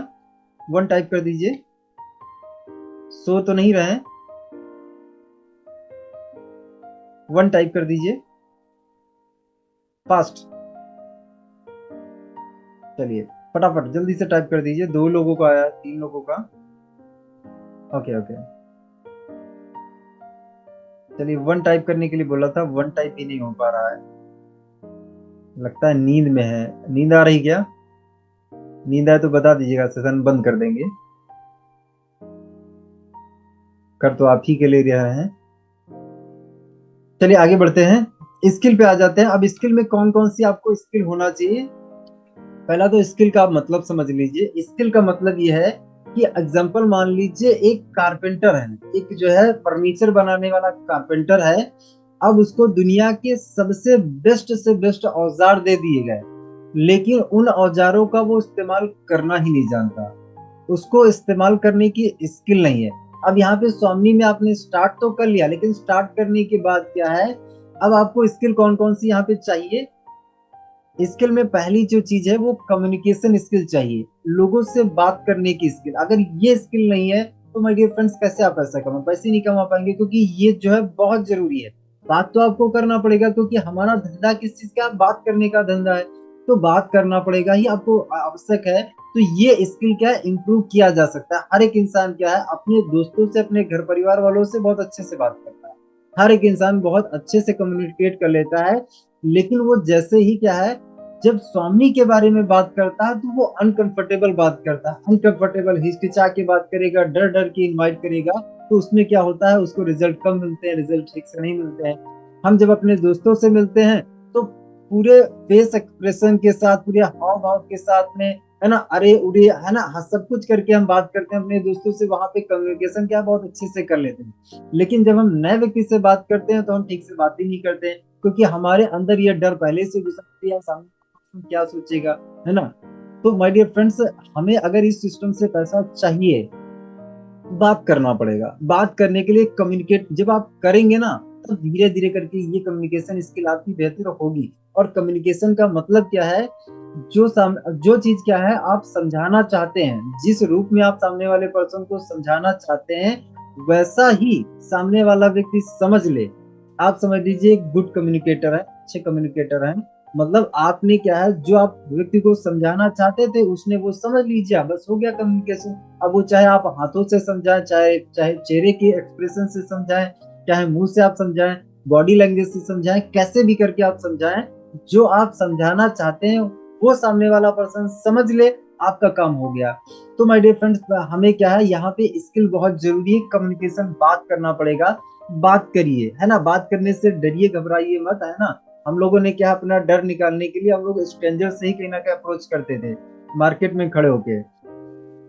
1 टाइप कर दीजिए। सो तो नहीं रहे, 1 टाइप कर दीजिए फास्ट। चलिए फटाफट जल्दी से टाइप कर दीजिए, 2 लोगों का आया, 3 लोगों का। Okay okay. चलिए, वन टाइप करने के लिए बोला था, वन टाइप ही नहीं हो पा रहा है। लगता है नींद में है। नींद आ रही क्या? नींद आए तो बता दीजिएगा, सेशन बंद कर देंगे। कर तो आप ही के लिए रहे हैं। चलिए आगे बढ़ते हैं, स्किल पे आ जाते हैं। अब स्किल में कौन कौन सी आपको स्किल होना चाहिए? पहला तो स्किल का आप मतलब समझ लीजिए। स्किल का मतलब ये है कि एग्जाम्पल मान लीजिए, एक कारपेंटर है, एक जो है फर्नीचर बनाने वाला कारपेंटर है। अब उसको दुनिया के सबसे बेस्ट से बेस्ट औजार दे दिए गए, लेकिन उन औजारों का वो इस्तेमाल करना ही नहीं जानता। उसको इस्तेमाल करने की स्किल नहीं है। अब यहाँ पे स्वामी में आपने स्टार्ट तो कर लिया, लेकिन स्टार्ट करने के बाद क्या है, अब आपको स्किल कौन कौन सी यहाँ पे चाहिए? स्किल में पहली जो चीज है वो कम्युनिकेशन स्किल चाहिए, लोगों से बात करने की स्किल। अगर ये स्किल नहीं है तो माय डियर फ्रेंड्स, कैसे आप पैसा कमा, पैसे नहीं कमा पाएंगे, क्योंकि ये जो है बहुत जरूरी है। बात तो आपको करना पड़ेगा, क्योंकि हमारा धंधा किस चीज का? बात करने का धंधा है। तो बात करना पड़ेगा ही आपको, आवश्यक है। तो ये स्किल क्या है, इम्प्रूव किया जा सकता है। हर एक इंसान क्या है, अपने दोस्तों से, अपने घर परिवार वालों से बहुत अच्छे से बात करता है। हर एक इंसान बहुत अच्छे से कम्युनिकेट कर लेता है। लेकिन वो जैसे ही क्या है, जब स्वामी के बारे में बात करता है, तो वो अनकंफर्टेबल बात करता है, अनकंफर्टेबल हिचकिचा के बात करेगा, डर डर के इनवाइट करेगा। तो उसमें क्या होता है, उसको रिजल्ट कम मिलते हैं, रिजल्ट ठीक से नहीं मिलते हैं। हम जब अपने दोस्तों से मिलते हैं तो पूरे फेस एक्सप्रेशन के साथ, पूरे हाव भाव के साथ में, है ना, अरे उरे, है ना, हाँ, सब कुछ करके हम बात करते हैं अपने दोस्तों से। वहां पे कम्युनिकेशन क्या बहुत अच्छे से कर लेते हैं। लेकिन जब हम नए व्यक्ति से बात करते हैं तो हम ठीक से बात ही नहीं करते हैं, क्योंकि हमारे अंदर ये डर पहले से घुसा है, सामने क्या सोचेगा, है ना। तो माय डियर फ्रेंड्स, हमें अगर इस सिस्टम से पैसा चाहिए, बात करना पड़ेगा। बात करने के लिए कम्युनिकेट जब आप करेंगे ना, तो धीरे धीरे करके ये कम्युनिकेशन स्किल आपकी बेहतर होगी। और कम्युनिकेशन का मतलब क्या है, जो चीज क्या है आप समझाना चाहते हैं, जिस रूप में आप सामने वाले पर्सन को समझाना चाहते हैं, वैसा ही सामने वाला व्यक्ति समझ ले। आप समझ लीजिए, एक गुड कम्युनिकेटर है, अच्छे कम्युनिकेटर है। मतलब आपने क्या है, जो आप व्यक्ति को समझाना चाहते थे उसने वो समझ लीजिए, बस हो गया कम्युनिकेशन। अब वो चाहे आप हाथों से समझाएं, चाहे चाहे चेहरे के एक्सप्रेशन से समझाएं, चाहे मुंह से आप समझाएं, बॉडी लैंग्वेज से समझाएं, कैसे भी करके आप समझाएं, जो आप समझाना चाहते हैं वो सामने वाला पर्सन समझ ले, आपका काम हो गया। तो माय डियर फ्रेंड्स, हमें क्या है, यहाँ पे स्किल बहुत जरूरी है, कम्युनिकेशन, बात करना पड़ेगा। बात करिए, है ना, बात करने से डरिए घबराइए मत, है ना। हम लोगों ने क्या, अपना डर निकालने के लिए हम लोग स्ट्रेंजर से ही कहीं ना कहीं अप्रोच करते थे, मार्केट में खड़े होके।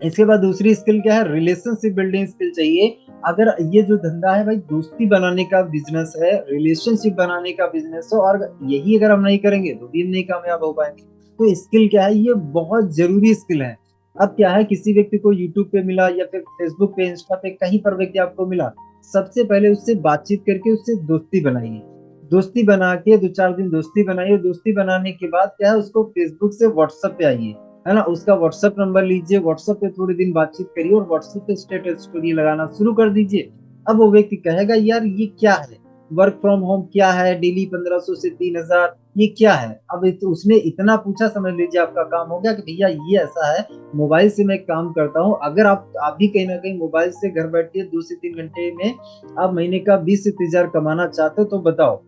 इसके बाद दूसरी स्किल क्या है, रिलेशनशिप बिल्डिंग स्किल चाहिए। अगर ये जो धंधा है भाई, दोस्ती बनाने का बिजनेस है, रिलेशनशिप बनाने का बिजनेस है, और यही अगर हम नहीं करेंगे तो भी हम नहीं कामयाब हो पाएंगे। तो स्किल क्या है, ये बहुत जरूरी स्किल है। अब क्या है, किसी व्यक्ति को यूट्यूब पे मिला या फिर फेसबुक पे, इंस्टा पे, कहीं पर व्यक्ति आपको मिला, सबसे पहले उससे बातचीत करके उससे दोस्ती बनाइए। दोस्ती बना के 2-4 दिन दोस्ती बनाइए। दोस्ती बनाने के बाद क्या है, उसको फेसबुक से व्हाट्सएप पे आइए, है ना, उसका व्हाट्सएप नंबर लीजिए, व्हाट्सएप पे थोड़े दिन बातचीत करिए और व्हाट्सएप पे स्टेटस स्टोरी लगाना शुरू कर दीजिए। अब वो व्यक्ति कहेगा, यार ये क्या है, वर्क फ्रॉम होम क्या है, डेली 1500 से 3000, ये क्या है। अब उसने इतना पूछा, समझ लीजिए आपका काम हो गया कि भैया ये ऐसा है, मोबाइल से मैं काम करता हूँ। अगर आप भी कहीं ना कहीं मोबाइल से घर बैठ के 2 से 3 घंटे में आप महीने का 20 से 30 हजार कमाना चाहते हो, तो बताओ।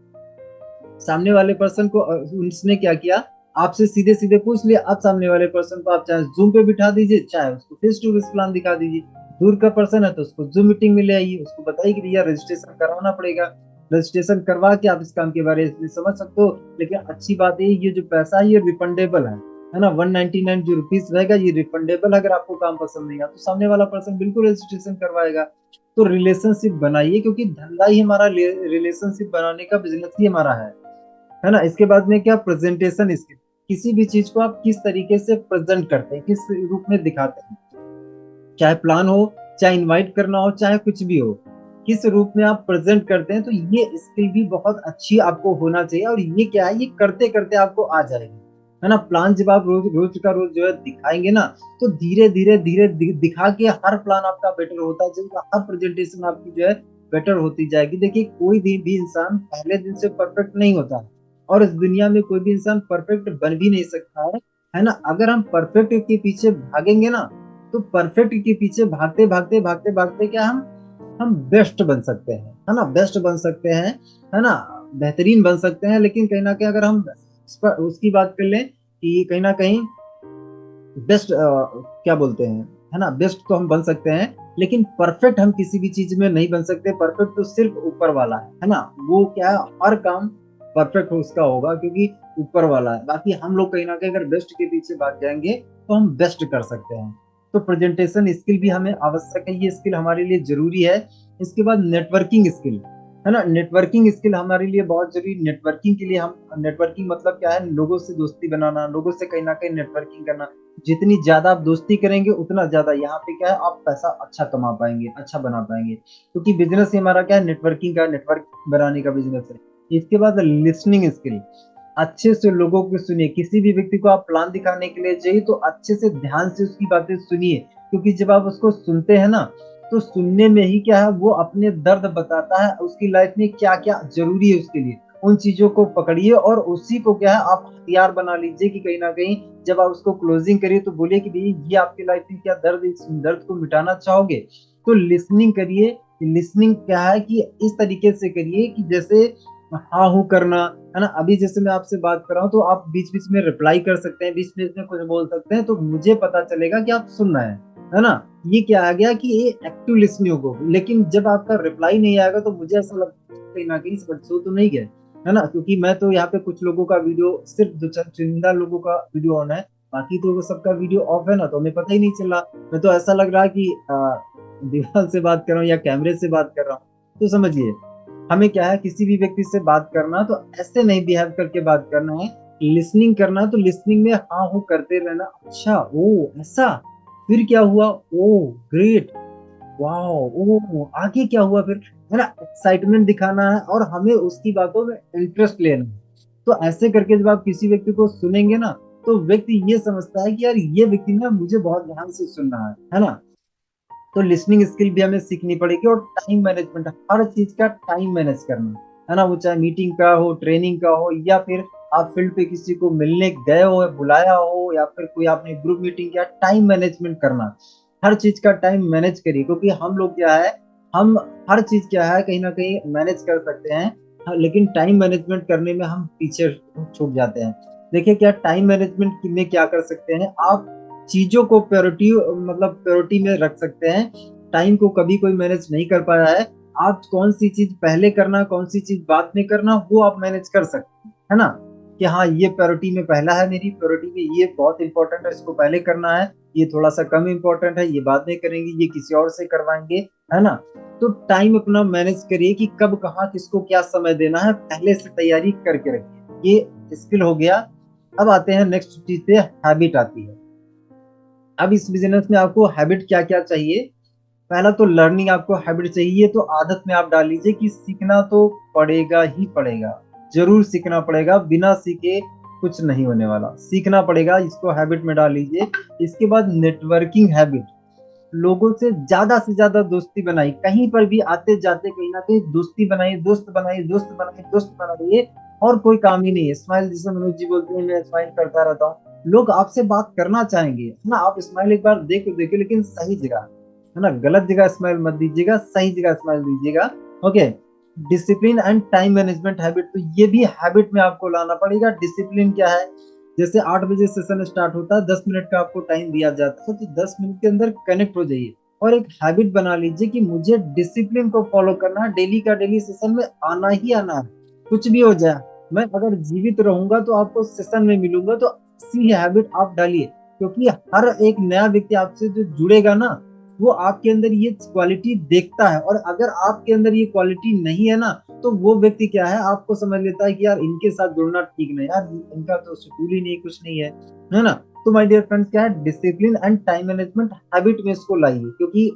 सामने वाले पर्सन को उसने क्या किया, आपसे सीधे सीधे पूछ लिया। आप सामने वाले पर्सन को आप चाहे जूम पे बिठा दीजिए, चाहे उसको फेस टू फेस प्लान दिखा दीजिए। दूर का पर्सन है तो उसको जूम मीटिंग में ले आइए, उसको बताइए कि भैया रजिस्ट्रेशन करवाना पड़ेगा, रजिस्ट्रेशन करवा के आप इस काम के बारे में समझ सकते हो। लेकिन अच्छी बात है, ये जो पैसा है ये रिफंडेबल है ना, 199 जो रुपीज रहेगा ये रिफंडेबल। अगर आपको काम पसंद नहीं आया तो सामने वाला पर्सन बिल्कुल रजिस्ट्रेशन करवाएगा। तो रिलेशनशिप बनाइए, क्योंकि धंधा ही हमारा रिलेशनशिप बनाने का बिजनेस ही हमारा है ना। इसके बाद में क्या, प्रेजेंटेशन स्किल। किसी भी चीज को आप किस तरीके से प्रेजेंट करते हैं, किस रूप में दिखाते हैं, चाहे प्लान हो, चाहे इनवाइट करना हो, चाहे कुछ भी हो, किस रूप में आप प्रेजेंट करते हैं। तो ये स्किल भी बहुत अच्छी आपको होना चाहिए। और ये क्या है, ये करते करते आपको आ जाएगी, है ना। प्लान जब आप रोज रोज का रोज जो है दिखाएंगे ना, तो धीरे धीरे धीरे दिखा के हर प्लान आपका बेटर होता जाएगा, हर प्रेजेंटेशन आपकी जो है बेटर होती जाएगी। देखिए, कोई भी इंसान पहले दिन से परफेक्ट नहीं होता है, और इस दुनिया में कोई भी इंसान परफेक्ट बन भी नहीं सकता है ना। अगर हम परफेक्ट के पीछे भागेंगे ना, तो परफेक्ट के पीछे भागते भागते भागते भागते क्या हम हम बेस्ट बन सकते हैं, है ना, बेस्ट बन सकते हैं, है ना, बेहतरीन बन सकते हैं। लेकिन कहीं ना कहीं अगर हम उसकी बात कर लें कि कहीं ना कहीं बेस्ट क्या बोलते हैं, है ना, बेस्ट तो हम बन सकते हैं, लेकिन परफेक्ट हम किसी भी चीज में नहीं बन सकते। परफेक्ट तो सिर्फ ऊपर वाला है ना, वो क्या है, हर काम परफेक्ट उसका होगा क्योंकि ऊपर वाला है। बाकी हम लोग कहीं ना कहीं अगर बेस्ट के पीछे भाग जाएंगे तो हम बेस्ट कर सकते हैं। तो प्रेजेंटेशन स्किल भी हमें आवश्यक है, ये स्किल हमारे लिए जरूरी है। इसके बाद नेटवर्किंग स्किल, है ना, नेटवर्किंग स्किल हमारे लिए बहुत जरूरी। नेटवर्किंग के लिए हम, नेटवर्किंग मतलब क्या है, लोगों से दोस्ती बनाना, लोगों से कहीं ना कहीं नेटवर्किंग करना। जितनी ज्यादा आप दोस्ती करेंगे उतना ज्यादा यहाँ पे क्या है, आप पैसा अच्छा कमा पाएंगे, अच्छा बना पाएंगे, क्योंकि बिजनेस ही हमारा क्या है, नेटवर्किंग का, नेटवर्क बनाने का बिजनेस है। इसके बाद लिसनिंग स्किल, अच्छे से लोगों को सुनिए। किसी भी व्यक्ति को आप प्लान दिखाने के लिए चाहिए तो अच्छे से ध्यान से उसकी बातें सुनिए, क्योंकि जब आप उसको सुनते हैं ना, तो सुनने में ही क्या है, वो अपने दर्द बताता है, उसकी लाइफ में क्या क्या जरूरी है उसके लिए। उन चीजों को पकड़िए और उसी को क्या है, आप हथियार बना लीजिए कि कहीं ना कहीं जब आप उसको क्लोजिंग करिए तो बोलिए कि भाई ये आपकी लाइफ में क्या दर्द, इस दर्द को मिटाना चाहोगे। तो लिसनिंग करिए। लिसनिंग क्या है कि इस तरीके से करिए कि जैसे हाँ हूँ करना, है ना। अभी जैसे मैं आपसे बात कर रहा हूँ तो आप बीच बीच में रिप्लाई कर सकते हैं, बीच बीच में कुछ बोल सकते हैं, तो मुझे पता चलेगा कि आप सुन रहे हैं, है ना। ये क्या आ गया कि ये एक्टिव लिसनिंग हो। लेकिन जब आपका रिप्लाई नहीं आएगा तो मुझे ऐसा लगता है कहीं ना कहीं सो तो नहीं गए, है ना, क्योंकि मैं तो यहाँ पे कुछ लोगों का वीडियो, सिर्फ दो चार चुनिंदा लोगों का वीडियो ऑन है, बाकी तो वो सबका वीडियो ऑफ है ना, तो हमें पता ही नहीं चला। मैं तो ऐसा लग रहा है कि दीवार से बात कर रहा हूँ या कैमरे से बात कर रहा हूँ। तो समझिए, हमें क्या है, किसी भी व्यक्ति से बात करना तो ऐसे नहीं बिहेव करके बात करना है, लिसनिंग करना। तो लिसनिंग में हाँ हूँ करते रहना, अच्छा ओ ऐसा, फिर क्या हुआ, ओ ग्रेट, वाओ, ओ आगे क्या हुआ फिर, है ना। एक्साइटमेंट दिखाना है और हमें उसकी बातों में इंटरेस्ट लेना है। तो ऐसे करके जब आप किसी व्यक्ति को सुनेंगे ना, तो व्यक्ति ये समझता है कि यार ये व्यक्ति ना मुझे बहुत ध्यान से सुन रहा है ना। तो लिसनिंग स्किल भी हमें सीखनी पड़ेगी। और टाइम मैनेजमेंट, हर चीज का टाइम मैनेज करना, है ना, वो चाहे मीटिंग का हो, ट्रेनिंग का हो, या फिर आप फील्ड पे किसी को मिलने गए हो या बुलाया हो, या फिर कोई आपने ग्रुप मीटिंग किया, टाइम मैनेजमेंट करना। हर चीज का टाइम मैनेज करिए, क्योंकि हम लोग क्या है, हम हर चीज क्या है कहीं ना कहीं मैनेज कर सकते हैं, हाँ, लेकिन टाइम मैनेजमेंट करने में हम पीछे छूट जाते हैं। देखिए क्या टाइम मैनेजमेंट में क्या कर सकते हैं आप, चीजों को प्रायोरिटी, मतलब प्रायोरिटी में रख सकते हैं। टाइम को कभी कोई मैनेज नहीं कर पाया है, आप कौन सी चीज पहले करना, कौन सी चीज बाद में करना, वो आप मैनेज कर सकते हैं, है ना। कि हाँ ये प्रायोरिटी में पहला है, मेरी प्रायोरिटी में ये बहुत इंपॉर्टेंट है, इसको पहले करना है, ये थोड़ा सा कम इंपॉर्टेंट है, ये बाद में करेंगे, ये किसी और से करवाएंगे, है ना। तो टाइम अपना मैनेज करिए कि कब कहाँ किसको क्या समय देना है, पहले से तैयारी करके रखिए। ये स्किल हो गया। अब आते हैं नेक्स्ट चीज पे, हैबिट आती है। अब इस बिजनेस में आपको हैबिट क्या क्या चाहिए। पहला तो लर्निंग, आपको हैबिट चाहिए, तो आदत में आप डाल लीजिए कि सीखना तो पड़ेगा ही पड़ेगा, जरूर सीखना पड़ेगा, बिना सीखे कुछ नहीं होने वाला, सीखना पड़ेगा, इसको हैबिट में डाल लीजिए। इसके बाद नेटवर्किंग हैबिट, लोगों से ज्यादा दोस्ती बनाई, कहीं पर भी आते जाते कहीं ना कहीं दोस्ती बनाइए, दोस्त बनाइए, दोस्त बनाइए, दोस्त बनाइए। और कोई काम ही नहीं है, स्माइल, जिसे मनोज जी बोलते हैं, मैं स्माइल करता रहता हूँ, लोग आपसे बात करना चाहेंगे, है ना। आप स्माइल एक बार देखो लेकिन सही जगह, है ना, गलत जगह स्माइल मत दीजिएगा, सही जगह स्माइल दीजिएगा। Okay. Discipline and time management habit, तो ये भी हैबिट में आपको लाना पड़ेगा। डिसिप्लिन क्या है, जैसे 8 बजे सेशन स्टार्ट होता है, 10 मिनट का आपको टाइम दिया जाता है, तो 10 मिनट के अंदर कनेक्ट हो जाइए और एक हैबिट बना लीजिए कि मुझे डिसिप्लिन को फॉलो करना है, डेली का डेली सेशन में आना ही आना है, कुछ भी हो जाए। मैं अगर जीवित रहूंगा तो आपको सेशन में मिलूंगा, तो इसी हैबिट आप डालिए, क्योंकि हर एक नया व्यक्ति आपसे जो जुड़ेगा ना, वो आपके अंदर ये क्वालिटी देखता है, और अगर आपके अंदर ये क्वालिटी नहीं है ना, तो वो व्यक्ति क्या है, आपको समझ लेता है कि यार इनके साथ जुड़ना ठीक नहीं, यार इनका तो शेड्यूल ही नहीं, कुछ नहीं है ना। तो माय डियर फ्रेंड्स, क्या है, discipline and time management habit में इसको लाइए, क्योंकि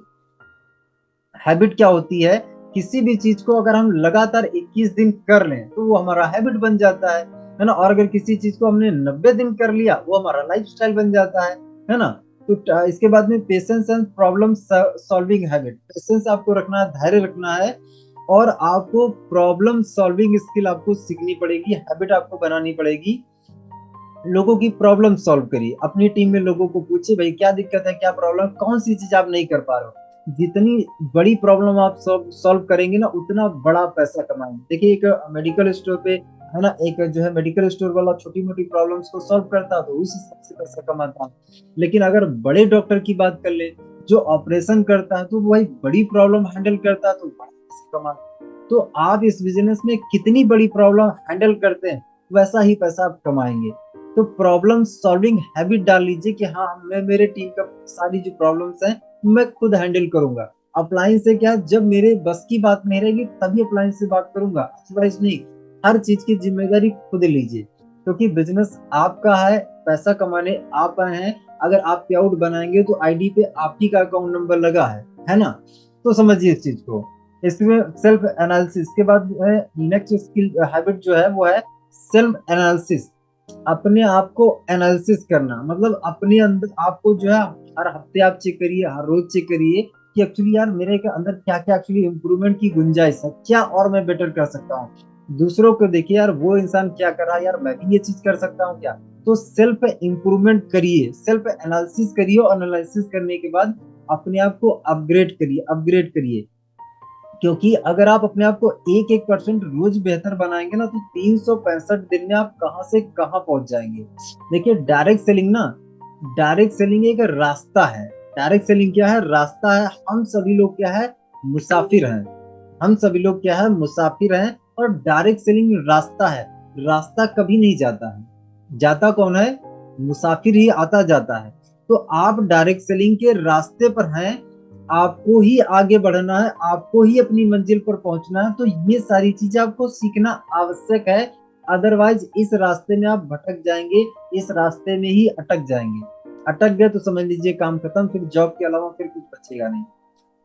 हैबिट क्या होती है, किसी भी चीज को अगर हम लगातार 21 दिन कर लें तो वो हमारा हैबिट बन जाता है ना। और अगर किसी चीज को हमने 90 दिन कर लिया, वो हमारा लाइफ स्टाइल बन जाता है ना। तो इसके बाद में patience and problem solving habit, patience आपको रखना है, धैर्य रखना है, और आपको प्रॉब्लम सॉल्विंग स्किल आपको सीखनी पड़ेगी, हैबिट आपको बनानी पड़ेगी। लोगों की प्रॉब्लम सॉल्व करिए, अपनी टीम में लोगों को पूछिए भाई क्या दिक्कत है, क्या प्रॉब्लम, कौन सी चीज आप नहीं कर पा रहे हो। जितनी बड़ी प्रॉब्लम आप सॉल्व करेंगे ना, उतना बड़ा पैसा कमाएंगे। देखिए एक मेडिकल स्टोर पे है ना, एक जो है मेडिकल स्टोर वाला छोटी मोटी प्रॉब्लम्स को सॉल्व करता है तो उस हिसाब से पैसा कमाता है। लेकिन अगर बड़े डॉक्टर की बात कर ले, जो ऑपरेशन करता है, तो वही बड़ी प्रॉब्लम हैंडल करता है तो बड़ा पैसा कमाता है। तो आप इस बिजनेस में कितनी बड़ी प्रॉब्लम हैंडल करते हैं, वैसा ही पैसा आप कमाएंगे। तो प्रॉब्लम सॉल्विंग हैबिट डाल लीजिए कि हाँ, मैं मेरे टीम का सारी जो प्रॉब्लम्स हैं मैं खुद हैंडल करूंगा। अप्लायंस से क्या, जब मेरे बस की बात नहीं रहेगी तभी अप्लायंस से बात करूंगा, अदरवाइज नहीं। हर चीज की जिम्मेदारी खुद लीजिए, क्योंकि बिजनेस आपका है, पैसा कमाने आप आए हैं। अगर आप पे आउट बनाएंगे तो आईडी पे आप ही का अकाउंट नंबर लगा है ना। तो समझिए इस चीज को। इसमें सेल्फ एनालिसिस के बाद जो है, नेक्स्ट स्किल हैबिट जो है वो है सेल्फ एनालिसिस। अपने आप को एनालिसिस करना, मतलब अपने अंदर आपको जो है हर हफ्ते आप चेक करिए, हर रोज चेक करिए कि एक्चुअली यार मेरे के अंदर क्या क्या एक्चुअली इम्प्रूवमेंट की गुंजाइश है, क्या और मैं बेटर कर सकता हूँ। दूसरों को देखिए यार, वो इंसान क्या कर रहा है, यार मैं भी ये चीज कर सकता हूँ क्या। तो सेल्फ इम्प्रूवमेंट करिए, सेल्फ एनालिसिस करिए, और एनालिसिस करने के बाद अपने आप को अपग्रेड करिए, अपग्रेड करिए। क्योंकि अगर आप अपने आप को 1% रोज बेहतर बनाएंगे ना, तो 365 दिन में आप कहां से कहां पहुंच जाएंगे। देखिए डायरेक्ट सेलिंग ना, डायरेक्ट सेलिंग एक रास्ता है। डायरेक्ट सेलिंग क्या है, रास्ता है। हम सभी लोग क्या है, मुसाफिर हैं। हम सभी लोग क्या है, मुसाफिर हैं। और डायरेक्ट सेलिंग रास्ता है। रास्ता कभी नहीं जाता है, जाता कौन है, मुसाफिर ही आता जाता है। तो आप डायरेक्ट सेलिंग के रास्ते पर हैं, आपको ही आगे बढ़ना है, आपको ही अपनी मंजिल पर पहुंचना है। तो ये सारी चीजें आपको सीखना आवश्यक है। अदरवाइज इस रास्ते में आप भटक जाएंगे, इस रास्ते में ही अटक जाएंगे। अटक गए तो समझ लीजिए काम खत्म, फिर जॉब के अलावा फिर कुछ बचेगा नहीं।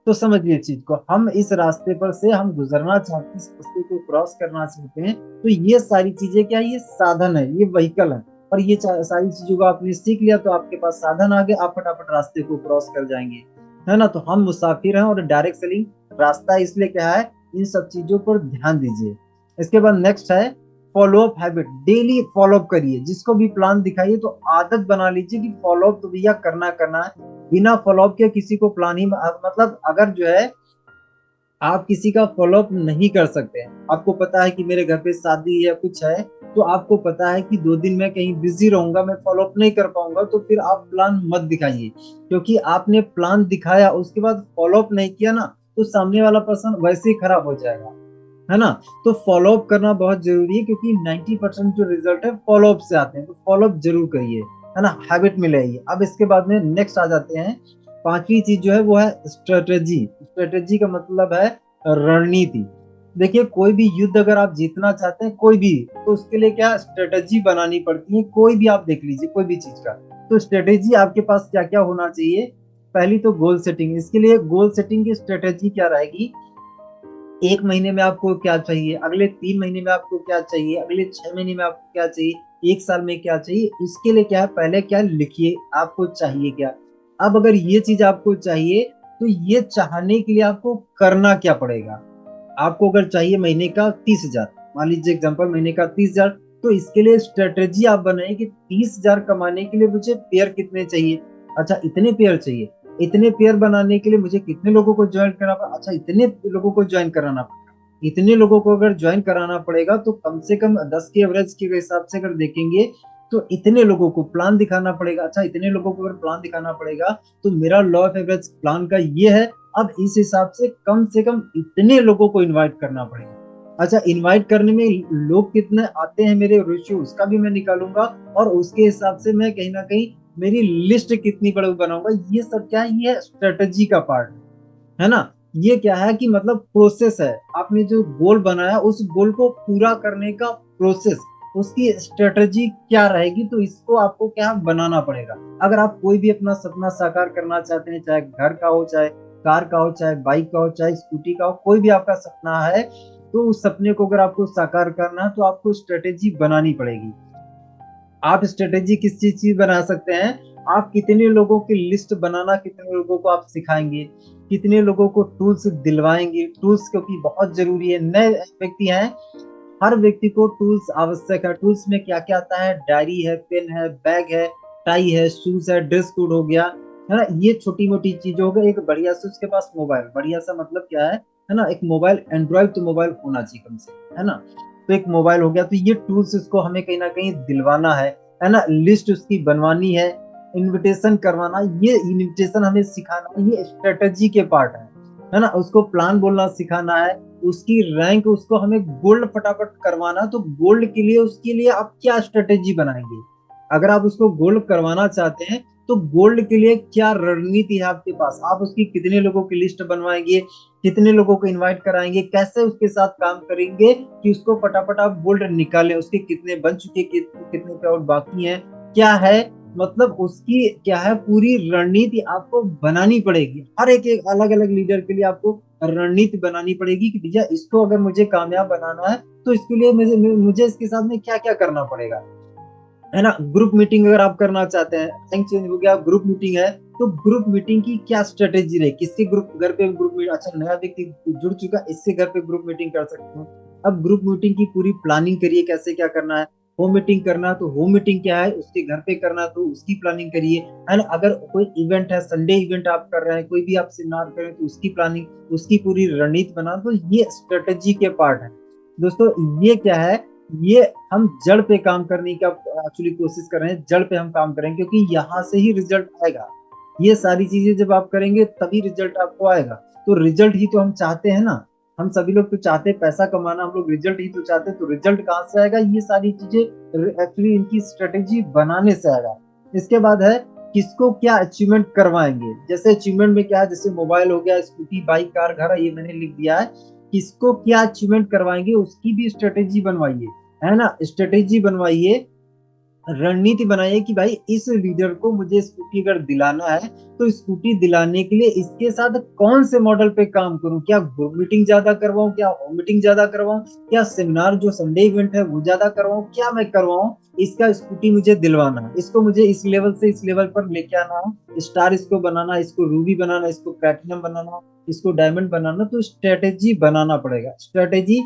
तो समझिए चीज को, हम इस रास्ते पर से हम गुजरना चाहते हैं, इस रास्ते को क्रॉस करना चाहते हैं। तो ये सारी चीजें क्या है, ये साधन है, ये व्हीकल है। और ये सारी चीजों को आपने सीख लिया तो आपके पास साधन आ गए, आप फटाफट रास्ते को क्रॉस कर जाएंगे, है ना। तो हम मुसाफिर हैं, और डायरेक्ट सेलिंग रास्ता इसलिए क्या है, इन सब चीजों पर ध्यान दीजिए। इसके बाद नेक्स्ट है फॉलोअप हैबिट। डेली फॉलोअप करिए, जिसको भी प्लान दिखाइए तो आदत बना लीजिए कि फॉलोअप तो भैया करना करना है। बिना फॉलोअप के किसी को प्लान ही, मतलब अगर जो है आप किसी का फॉलोअप नहीं कर सकते हैं, आपको पता है कि मेरे घर पे शादी या कुछ है, तो आपको पता है कि 2 दिन मैं कहीं बिजी रहूंगा, मैं फॉलोअप नहीं कर पाऊंगा, तो फिर आप प्लान मत दिखाइए। क्योंकि आपने प्लान दिखाया उसके बाद फॉलोअप नहीं किया ना, तो सामने वाला पर्सन वैसे ही खराब हो जाएगा, है ना। तो फॉलोअप करना बहुत जरूरी है, क्योंकि 90% जो रिजल्ट है फॉलोअप से आते हैं। तो फॉलोअप जरूर करिए, है ना, हैबिट में लाइए। अब इसके बाद में नेक्स्ट आ जाते हैं, पांचवी चीज जो है वो है स्ट्रेटेजी। स्ट्रेटेजी का मतलब है रणनीति। देखिए कोई भी युद्ध अगर आप जीतना चाहते हैं, कोई भी, तो उसके लिए क्या स्ट्रेटेजी बनानी पड़ती है। कोई भी आप देख लीजिए, कोई भी चीज का, तो स्ट्रेटेजी आपके पास क्या क्या होना चाहिए। पहली तो गोल सेटिंग। इसके लिए गोल सेटिंग की स्ट्रेटेजी क्या रहेगी, 1 महीने में आपको क्या चाहिए, अगले 3 महीने में आपको क्या चाहिए, अगले 6 महीने में आपको क्या चाहिए, 1 साल में क्या चाहिए। इसके लिए क्या है, पहले क्या लिखिए, आपको चाहिए क्या। अब अगर ये चीज आपको चाहिए, तो ये चाहने के लिए आपको करना क्या पड़ेगा। आपको अगर चाहिए महीने का 30,000, मान लीजिए एग्जाम्पल महीने का 30,000, तो इसके लिए स्ट्रेटेजी आप बनाए कि 30,000 कमाने के लिए मुझे पेयर कितने चाहिए। अच्छा इतने पेयर चाहिए, इतने पेयर बनाने के लिए मुझे कितने लोगों को ज्वाइन करना पड़ा, अच्छा इतने लोगों को ज्वाइन कराना पड़ेगा। इतने लोगों को अगर ज्वाइन कराना पड़ेगा तो कम से कम 10 के एवरेज के हिसाब से अगर देखेंगे, तो इतने लोगों को प्लान दिखाना पड़ेगा। अच्छा इतने लोगों को अगर प्लान दिखाना पड़ेगा, तो मेरा लॉ ऑफ एवरेज प्लान का ये है। अब इस हिसाब से कम इतने लोगों को इनवाइट करना पड़ेगा। अच्छा इनवाइट करने में लोग कितने आते हैं, मेरे रेशियो उसका भी मैं निकालूंगा, और उसके हिसाब से मैं कहीं ना कहीं मेरी लिस्ट कितनी बड़ी बनाऊंगा। ये सब क्या है, ये स्ट्रेटजी का पार्ट है ना। ये क्या है कि मतलब प्रोसेस है, आपने जो गोल बनाया उस गोल को पूरा करने का प्रोसेस, उसकी स्ट्रेटजी क्या रहेगी, तो इसको आपको क्या बनाना पड़ेगा। अगर आप कोई भी अपना सपना साकार करना चाहते हैं, चाहे घर का हो, चाहे कार का हो, चाहे बाइक का हो, चाहे स्कूटी का हो, कोई भी आपका सपना है, तो उस सपने को अगर आपको साकार करना है तो आपको स्ट्रेटेजी बनानी पड़ेगी। आप स्ट्रेटेजी किस चीज की बना सकते हैं, आप कितने लोगों की लिस्ट बनाना, कितने लोगों को आप सिखाएंगे, कितने लोगों को टूल्स दिलवाएंगे। टूल्स क्योंकि बहुत जरूरी है, नए व्यक्ति हैं, हर व्यक्ति को टूल्स आवश्यक है। टूल्स में क्या क्या आता है, डायरी है, पेन है, बैग है, टाई है, शूज है, ड्रेस कोड हो गया, है ना। ये छोटी मोटी चीज हो गई। एक बढ़िया से उसके पास मोबाइल, बढ़िया सा मतलब क्या है ना, एक मोबाइल, एंड्रॉइड तो मोबाइल होना चाहिए कम से कम, है ना। तो एक मोबाइल हो गया, तो ये टूल्स उसको हमें कहीं ना कहीं दिलवाना है ना। लिस्ट उसकी बनवानी इनविटेशन करवाना, ये इनविटेशन हमें सिखाना, ये स्ट्रेटेजी के पार्ट है ना। उसको प्लान बोलना सिखाना उसकी रैंक, उसको हमें गोल्ड फटाफट करवाना। तो गोल्ड के लिए, उसके लिए आप क्या स्ट्रेटेजी बनाएंगे? अगर आप उसको गोल्ड करवाना चाहते हैं तो गोल्ड के लिए क्या रणनीति है आपके पास? आप उसकी कितने लोगों की लिस्ट बनवाएंगे, कितने लोगों को इनवाइट कराएंगे, कैसे उसके साथ काम करेंगे कि उसको फटाफट आप गोल्ड निकालें? उसके कितने बन चुके, कितने पे और बाकी हैं, क्या है, मतलब उसकी क्या है पूरी रणनीति आपको बनानी पड़ेगी। हर एक अलग अलग लीडर के लिए आपको रणनीति बनानी पड़ेगी कि भैया इसको अगर मुझे कामयाब बनाना है तो इसके लिए मुझे इसके साथ में क्या क्या करना पड़ेगा, है ना। ग्रुप मीटिंग अगर आप करना चाहते हैं, रैंक चेंज हो गया, ग्रुप मीटिंग है, तो ग्रुप मीटिंग की क्या स्ट्रेटेजी रहे, किसके ग्रुप घर पे ग्रुप मीटिंग, अच्छा नया व्यक्ति जुड़ चुका, इससे घर पे ग्रुप मीटिंग कर सकते हो। अब ग्रुप मीटिंग की पूरी प्लानिंग करिए, कैसे क्या करना है। होम मीटिंग करना है तो होम मीटिंग क्या है, उसके घर पे करना है तो उसकी प्लानिंग करिए, है ना। अगर कोई इवेंट है, संडे इवेंट आप कर रहे हैं, कोई भी आप सेमिनार कर रहे हैं, तो उसकी प्लानिंग, उसकी पूरी रणनीति बना, तो ये स्ट्रेटेजी के पार्ट है दोस्तों। ये क्या है, ये हम जड़ पे काम करने का एक्चुअली कोशिश कर रहे हैं, जड़ पे हम काम करेंगे, क्योंकि यहाँ से ही रिजल्ट आएगा। ये सारी चीजें जब आप करेंगे तभी रिजल्ट आपको आएगा। तो रिजल्ट ही तो हम चाहते हैं ना, हम सभी लोग तो चाहते हैं पैसा कमाना, हम लोग रिजल्ट ही तो चाहते हैं। तो रिजल्ट कहाँ से आएगा? ये सारी चीजें एक्चुअली इनकी स्ट्रेटेजी बनाने से आएगा। इसके बाद है किसको क्या अचीवमेंट करवाएंगे। जैसे अचीवमेंट में क्या है, जैसे मोबाइल हो गया, स्कूटी, बाइक, कार, घर, ये मैंने लिख दिया है। किसको क्या अचीवमेंट करवाएंगे उसकी भी स्ट्रेटेजी बनवाइए, है ना। स्ट्रेटेजी बनवाइए, रणनीति बनाइए कि भाई इस लीडर को मुझे स्कूटी अगर दिलाना है तो स्कूटी दिलाने के लिए इसके साथ कौन से मॉडल पे काम करूं, क्या ग्रुप मीटिंग ज्यादा करवाऊं, क्या होम मीटिंग ज्यादा करवाऊं, क्या सेमिनार जो संडे इवेंट है वो ज्यादा करवाऊं, क्या मैं करवाऊं। इसका स्कूटी मुझे दिलवाना है, इसको मुझे इस लेवल से इस लेवल पर लेके आना है, स्टार इसको बनाना, इसको रूबी बनाना, इसको प्लेटिनम बनाना, इसको डायमंड बनाना। तो स्ट्रेटेजी बनाना पड़ेगा। स्ट्रेटेजी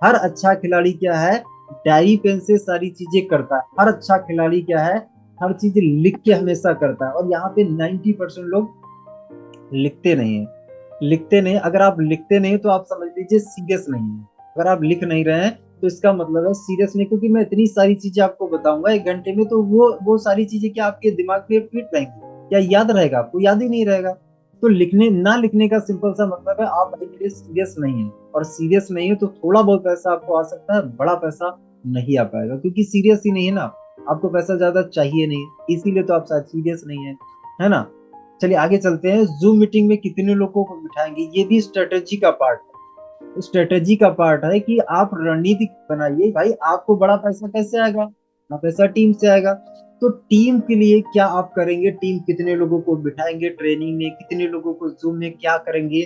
हर अच्छा खिलाड़ी क्या है, डायरी पेन से सारी चीजें करता है। हर अच्छा खिलाड़ी क्या है, हर चीज लिख के हमेशा करता है। और यहाँ पे 90% लोग लिखते नहीं है। लिखते नहीं, अगर आप लिखते नहीं तो आप समझ लीजिए सीरियस नहीं है। अगर आप लिख नहीं रहे हैं तो इसका मतलब है सीरियस नहीं, क्योंकि मैं इतनी सारी चीजें आपको बताऊंगा 1 घंटे में, तो वो सारी चीजें क्या आपके दिमाग में फिट रहेंगी? क्या याद रहेगा? आपको याद ही नहीं रहेगा। तो लिखने ना लिखने का सिंपल सा मतलब है आप भाई मेरे सीरियस नहीं है। और सीरियस नहीं है तो थोड़ा बहुत पैसा आपको आ सकता है, बड़ा पैसा नहीं आ पाएगा, क्योंकि सीरियस ही नहीं है ना। आपको पैसा ज्यादा चाहिए नहीं, इसीलिए तो आप शायद सीरियस नहीं है ना। चलिए आगे चलते हैं। जूम मीटिंग में कितने लोगों को बिठाएंगे, ये भी स्ट्रेटेजी का पार्ट है। स्ट्रेटेजी का पार्ट है कि आप रणनीति बनाइए, भाई आपको बड़ा पैसा कैसे आएगा? बड़ा पैसा टीम से आएगा। तो टीम के लिए क्या आप करेंगे, टीम कितने लोगों को बिठाएंगे ट्रेनिंग में, कितने लोगों को जूम में क्या करेंगे,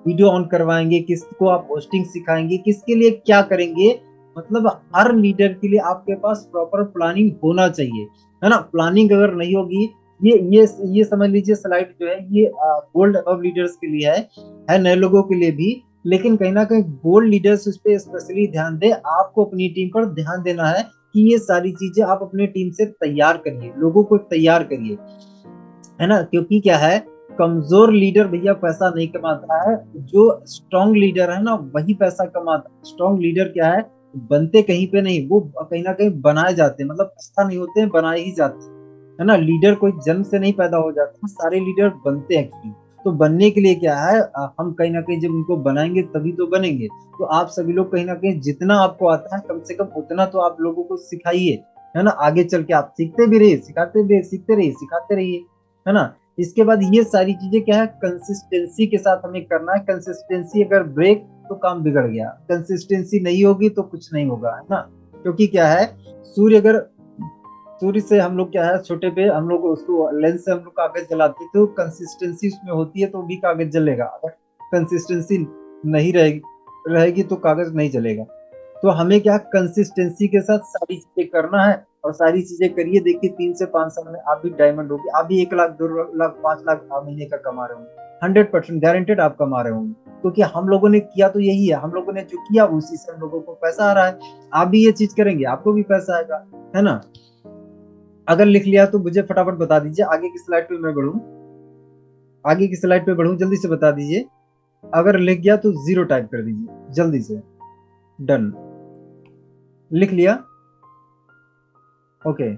वीडियो ऑन करवाएंगे, किसको आप होस्टिंग सिखाएंगे, किसके लिए क्या करेंगे। मतलब हर लीडर के लिए आपके पास प्रॉपर प्लानिंग होना चाहिए, है ना। प्लानिंग अगर नहीं होगी, ये समझ लीजिए स्लाइड जो है ये गोल्ड अबव लीडर्स के लिए है नए लोगों के लिए भी। लेकिन कहीं ना कहीं गोल्ड लीडर्स उस पर स्पेशली ध्यान दे, आपको अपनी टीम पर ध्यान देना है कि ये सारी चीजें आप अपनी टीम से तैयार करिए, लोगों को तैयार करिए, है ना। क्योंकि क्या है, कमजोर लीडर भैया पैसा नहीं कमाता है, जो स्ट्रांग लीडर है ना वही पैसा कमाता है। स्ट्रांग लीडर क्या है, बनते कहीं पे नहीं, वो कहीं ना कहीं बनाए जाते हैं, मतलब पैसा नहीं होते हैं, बनाए ही जाते हैं, है ना। लीडर कोई जन्म से नहीं पैदा हो जाता, सारे लीडर बनते हैं एक्चुअली। तो बनने के लिए क्या है, हम कहीं ना कहीं जब उनको बनाएंगे तभी तो बनेंगे। तो आप सभी लोग कहीं ना कहीं जितना आपको आता है कम से कम उतना तो आप लोगों को सिखाइए, है ना। आगे चल के आप सीखते भी रहिए, सिखाते भी, सीखते रहिए, सिखाते रहिए, है ना। इसके बाद ये सारी चीजें क्या है, कंसिस्टेंसी के साथ हमें करना है। कंसिस्टेंसी अगर ब्रेक तो काम बिगड़ गया, कंसिस्टेंसी नहीं होगी तो कुछ नहीं होगा, है ना। क्योंकि क्या है, सूर्य अगर सूर्य से हम लोग क्या है, छोटे पे हम लोग उसको लेंस से हम लोग कागज जलाते हैं, तो कंसिस्टेंसी उसमें होती है तो भी कागज जलेगा। अगर कंसिस्टेंसी नहीं रहेगी रहेगी तो कागज नहीं जलेगा। तो हमें क्या कंसिस्टेंसी के साथ सारी चीजें करना है, और सारी चीजें करिए। देखिए 3 से 5 साल में आप भी डायमंड होगी, आप भी 1 लाख, 2 लाख, 5 लाख महीने का कमा रहे होंगे। 100% गारंटेड आप कमा रहे होंगे, क्योंकि हम लोगों ने किया तो यही है, हम लोगों ने जो किया उसी से हम लोगों को पैसा आ रहा है। आप भी ये चीज करेंगे आपको भी पैसा आएगा, है ना। अगर लिख लिया तो मुझे फटाफट बता दीजिए, आगे की स्लाइड पे मैं बढ़ूं। आगे की स्लाइड पे बढ़ूं, जल्दी से बता दीजिए। अगर लिख गया तो 0 टाइप कर दीजिए जल्दी से। डन, लिख लिया। ओके,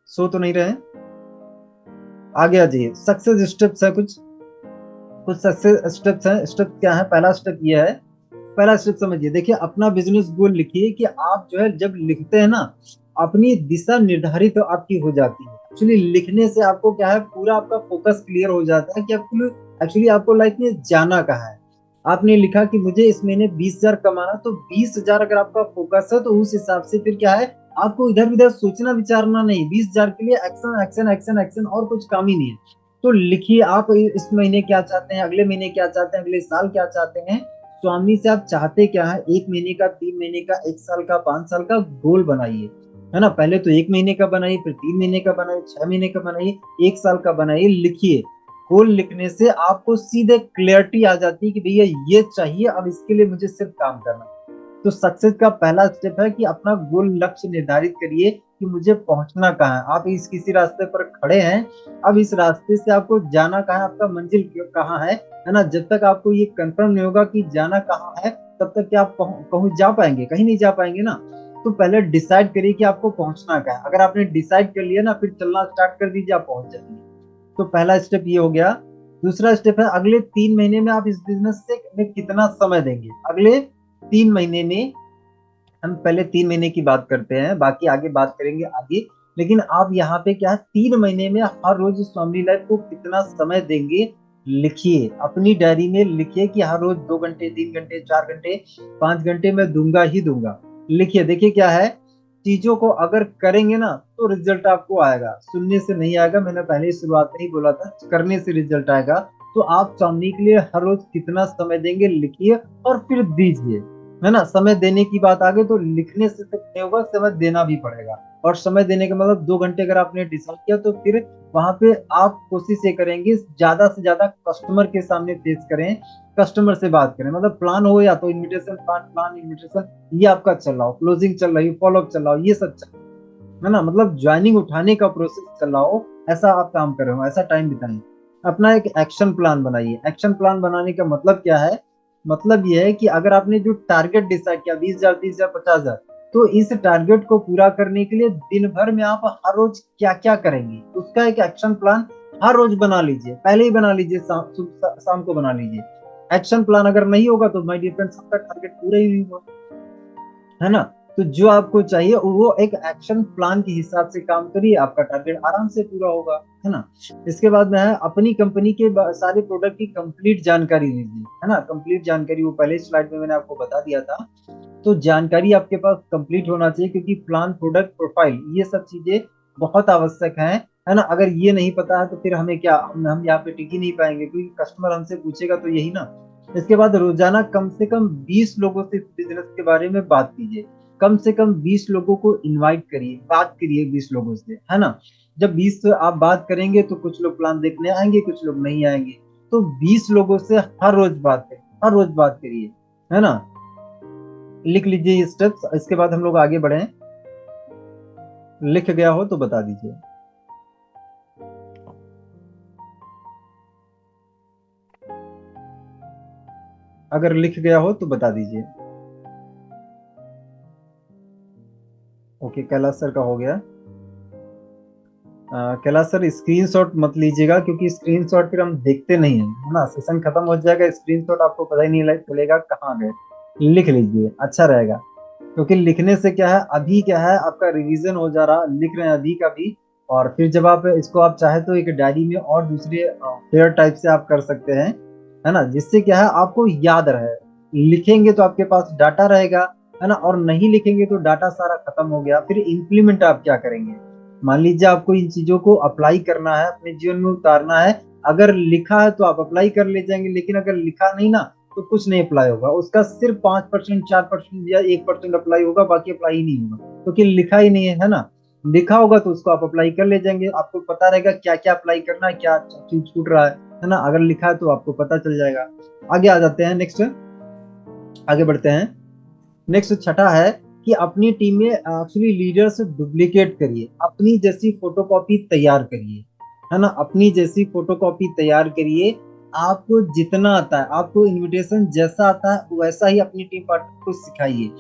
सो तो नहीं रहे। आगे आ जाइए। सक्सेस स्टेप्स है, कुछ कुछ सक्सेस स्टेप्स हैं। स्टेप क्या है? पहला स्टेप ये है, पहला स्टेप समझिए। देखिए, अपना बिजनेस गोल लिखिए कि आप जो है जब लिखते हैं ना, अपनी दिशा निर्धारित तो आपकी हो जाती है। एक्चुअली लिखने से आपको क्या है, पूरा आपका फोकस क्लियर हो जाता है कि आपको एक्चुअली आपको लाइफ में जाना कहाँ है। आपने लिखा कि मुझे इस महीने 20,000 कमाना, तो 20,000 अगर आपका फोकस है तो उस हिसाब से फिर क्या है, आपको इधर उधर सोचना विचारना नहीं। 20,000 के लिए एक्शन एक्शन एक्शन एक्शन, और कुछ काम ही नहीं है। तो लिखिए आप इस महीने क्या चाहते हैं, अगले महीने क्या चाहते हैं, अगले साल क्या चाहते हैं। स्वामी से आप चाहते क्या है, 1 महीने का, 3 महीने का, 1 साल का, 5 साल का गोल बनाइए। है ना? पहले तो 1 महीने का बनाइए, फिर 3 महीने का बनाइए, 6 महीने का बनाइए, 1 साल का बनाइए। लिखिए। गोल लिखने से आपको सीधे क्लियरिटी आ जाती है कि भैया ये चाहिए, अब इसके लिए मुझे सिर्फ काम करना। तो सक्सेस का पहला स्टेप है कि अपना गोल लक्ष्य निर्धारित करिए कि मुझे पहुंचना कहाँ है। आप इस किसी रास्ते पर खड़े हैं, अब इस रास्ते से आपको जाना कहाँ है, आपका मंजिल कहाँ है ना? जब तक आपको ये कंफर्म नहीं होगा कि जाना कहाँ है, तब तक क्या आप पहुंच जा पाएंगे? कहीं नहीं जा पाएंगे ना। तो पहले डिसाइड करिए कि आपको पहुंचना कहाँ है। अगर आपने डिसाइड कर लिया ना, फिर चलना स्टार्ट कर दीजिए, आप पहुंच जाएंगे। तो पहला स्टेप ये हो गया। दूसरा स्टेप है, अगले 3 महीने में आप इस बिजनेस से में कितना समय देंगे। अगले 3 महीने में, हम पहले 3 महीने की बात करते हैं, बाकी आगे बात करेंगे आगे। लेकिन आप यहाँ पे क्या है, 3 महीने में हर रोज स्वामी लाइफ को कितना समय देंगे, लिखिए। अपनी डायरी में लिखिए कि हर रोज 2 घंटे, 3 घंटे, 4 घंटे, 5 घंटे मैं दूंगा ही दूंगा। लिखिए। देखिए क्या है, चीजों को अगर करेंगे ना तो रिजल्ट आपको आएगा, सुनने से नहीं आएगा। मैंने पहले ही शुरुआत में ही बोला था, करने से रिजल्ट आएगा। तो आप स्वामी के लिए हर रोज कितना समय देंगे, लिखिए और फिर दीजिए। है ना? समय देने की बात आ गई तो लिखने से सिर्फ नहीं होगा, समय देना भी पड़ेगा। और समय देने का मतलब 2 घंटे अगर आपने डिसाइड किया, तो फिर वहां पे आप कोशिश ये करेंगे ज्यादा से ज्यादा कस्टमर के सामने फेस करें, कस्टमर से बात करें। मतलब प्लान हो या तो इनविटेशन, प्लान इनविटेशन, ये आपका चल रहा हो, क्लोजिंग चल रही हो, फॉलोअप चल रहा हो, ये सब चल रहा है ना? मतलब ज्वाइनिंग उठाने का प्रोसेस चल रहा हो, ऐसा आप काम कर रहे हो, ऐसा टाइम बिताएं। अपना एक एक्शन प्लान बनाइए। एक्शन प्लान बनाने का मतलब क्या है? मतलब ये है कि अगर आपने जो टारगेट डिसाइड किया 20,000, 30,000, 50,000, तो इस टारगेट को पूरा करने के लिए दिन भर में आप हर रोज क्या क्या करेंगे, उसका एक एक्शन प्लान हर रोज बना लीजिए। पहले ही बना लीजिए, शाम को बना लीजिए। एक्शन प्लान अगर नहीं होगा तो माय डियर फ्रेंड्स, आपका टारगेट पूरा ही नहीं हुआ। है ना? तो जो आपको चाहिए वो एक एक्शन प्लान के हिसाब से काम करिए, आपका टारगेट आराम से पूरा होगा। है ना? इसके बाद में है, अपनी कंपनी के सारे प्रोडक्ट की कंप्लीट जानकारी लीजिए। है ना? कंप्लीट जानकारी वो पहले स्लाइड में मैंने आपको बता दिया था। तो जानकारी आपके पास कंप्लीट होना चाहिए, क्योंकि प्लान, प्रोडक्ट प्रोफाइल, ये सब चीजें बहुत आवश्यक हैं। है ना? अगर ये नहीं पता है तो फिर हमें क्या, हम यहाँ पे टिक ही नहीं पाएंगे, क्योंकि कस्टमर हमसे पूछेगा तो यही ना। इसके बाद रोजाना कम से कम 20 लोगों से बिजनेस के बारे में बात कीजिए। कम से कम 20 लोगों को इनवाइट करिए, बात करिए 20 लोगों से। है ना? जब 20 से आप बात करेंगे तो कुछ लोग प्लान देखने आएंगे, कुछ लोग नहीं आएंगे। तो 20 लोगों से हर रोज बात करिए, हर रोज बात करिए। है ना? लिख लीजिए ये स्टेप्स, इसके बाद हम लोग आगे बढ़े। लिख गया हो तो बता दीजिए। अगर लिख गया हो तो बता दीजिए। ओके, कैलाश सर का हो गया। कैलाश सर स्क्रीनशॉट मत लीजिएगा, क्योंकि स्क्रीनशॉट फिर हम देखते नहीं है। है ना? सेशन खत्म हो जाएगा, स्क्रीनशॉट आपको पता ही नहीं चलेगा कहाँ गए। लिख लीजिए, अच्छा रहेगा। क्योंकि लिखने से क्या है, अभी क्या है, आपका रिवीजन हो जा रहा, लिख रहे हैं अभी का भी। और फिर जब आप इसको आप चाहे तो एक डायरी में और दूसरे फेयर टाइप से आप कर सकते हैं। है ना? जिससे क्या है, आपको याद रहे। लिखेंगे तो आपके पास डाटा रहेगा। है ना? और नहीं लिखेंगे तो डाटा सारा खत्म हो गया, फिर इम्प्लीमेंट आप क्या करेंगे? मान लीजिए आपको इन चीजों को अप्लाई करना है, अपने जीवन में उतारना है। अगर लिखा है तो आप अप्लाई कर ले जाएंगे, लेकिन अगर लिखा नहीं ना, तो कुछ नहीं अप्लाई होगा। उसका सिर्फ 5%, 4% या 1% अप्लाई होगा, बाकी अप्लाई ही नहीं होगा, क्योंकि लिखा ही नहीं है। है ना? लिखा होगा तो उसको आप अप्लाई कर ले जाएंगे, आपको पता रहेगा क्या क्या अप्लाई करना है, क्या चीज छूट रहा है ना? अगर लिखा है तो आपको पता चल जाएगा। आगे आ जाते हैं, नेक्स्ट आगे बढ़ते हैं। नेक्स्ट छठा है कि अपनी टीम में एक्चुअली लीडर से डुप्लीकेट करिए, अपनी जैसी फोटोकॉपी तैयार करिए। है ना, अपनी जैसी फोटोकॉपी तैयार करिए। आपको जितना आता है, आपको इनविटेशन जैसा आता है वैसा ही अपनी टीम पार्टनर को सिखाइए।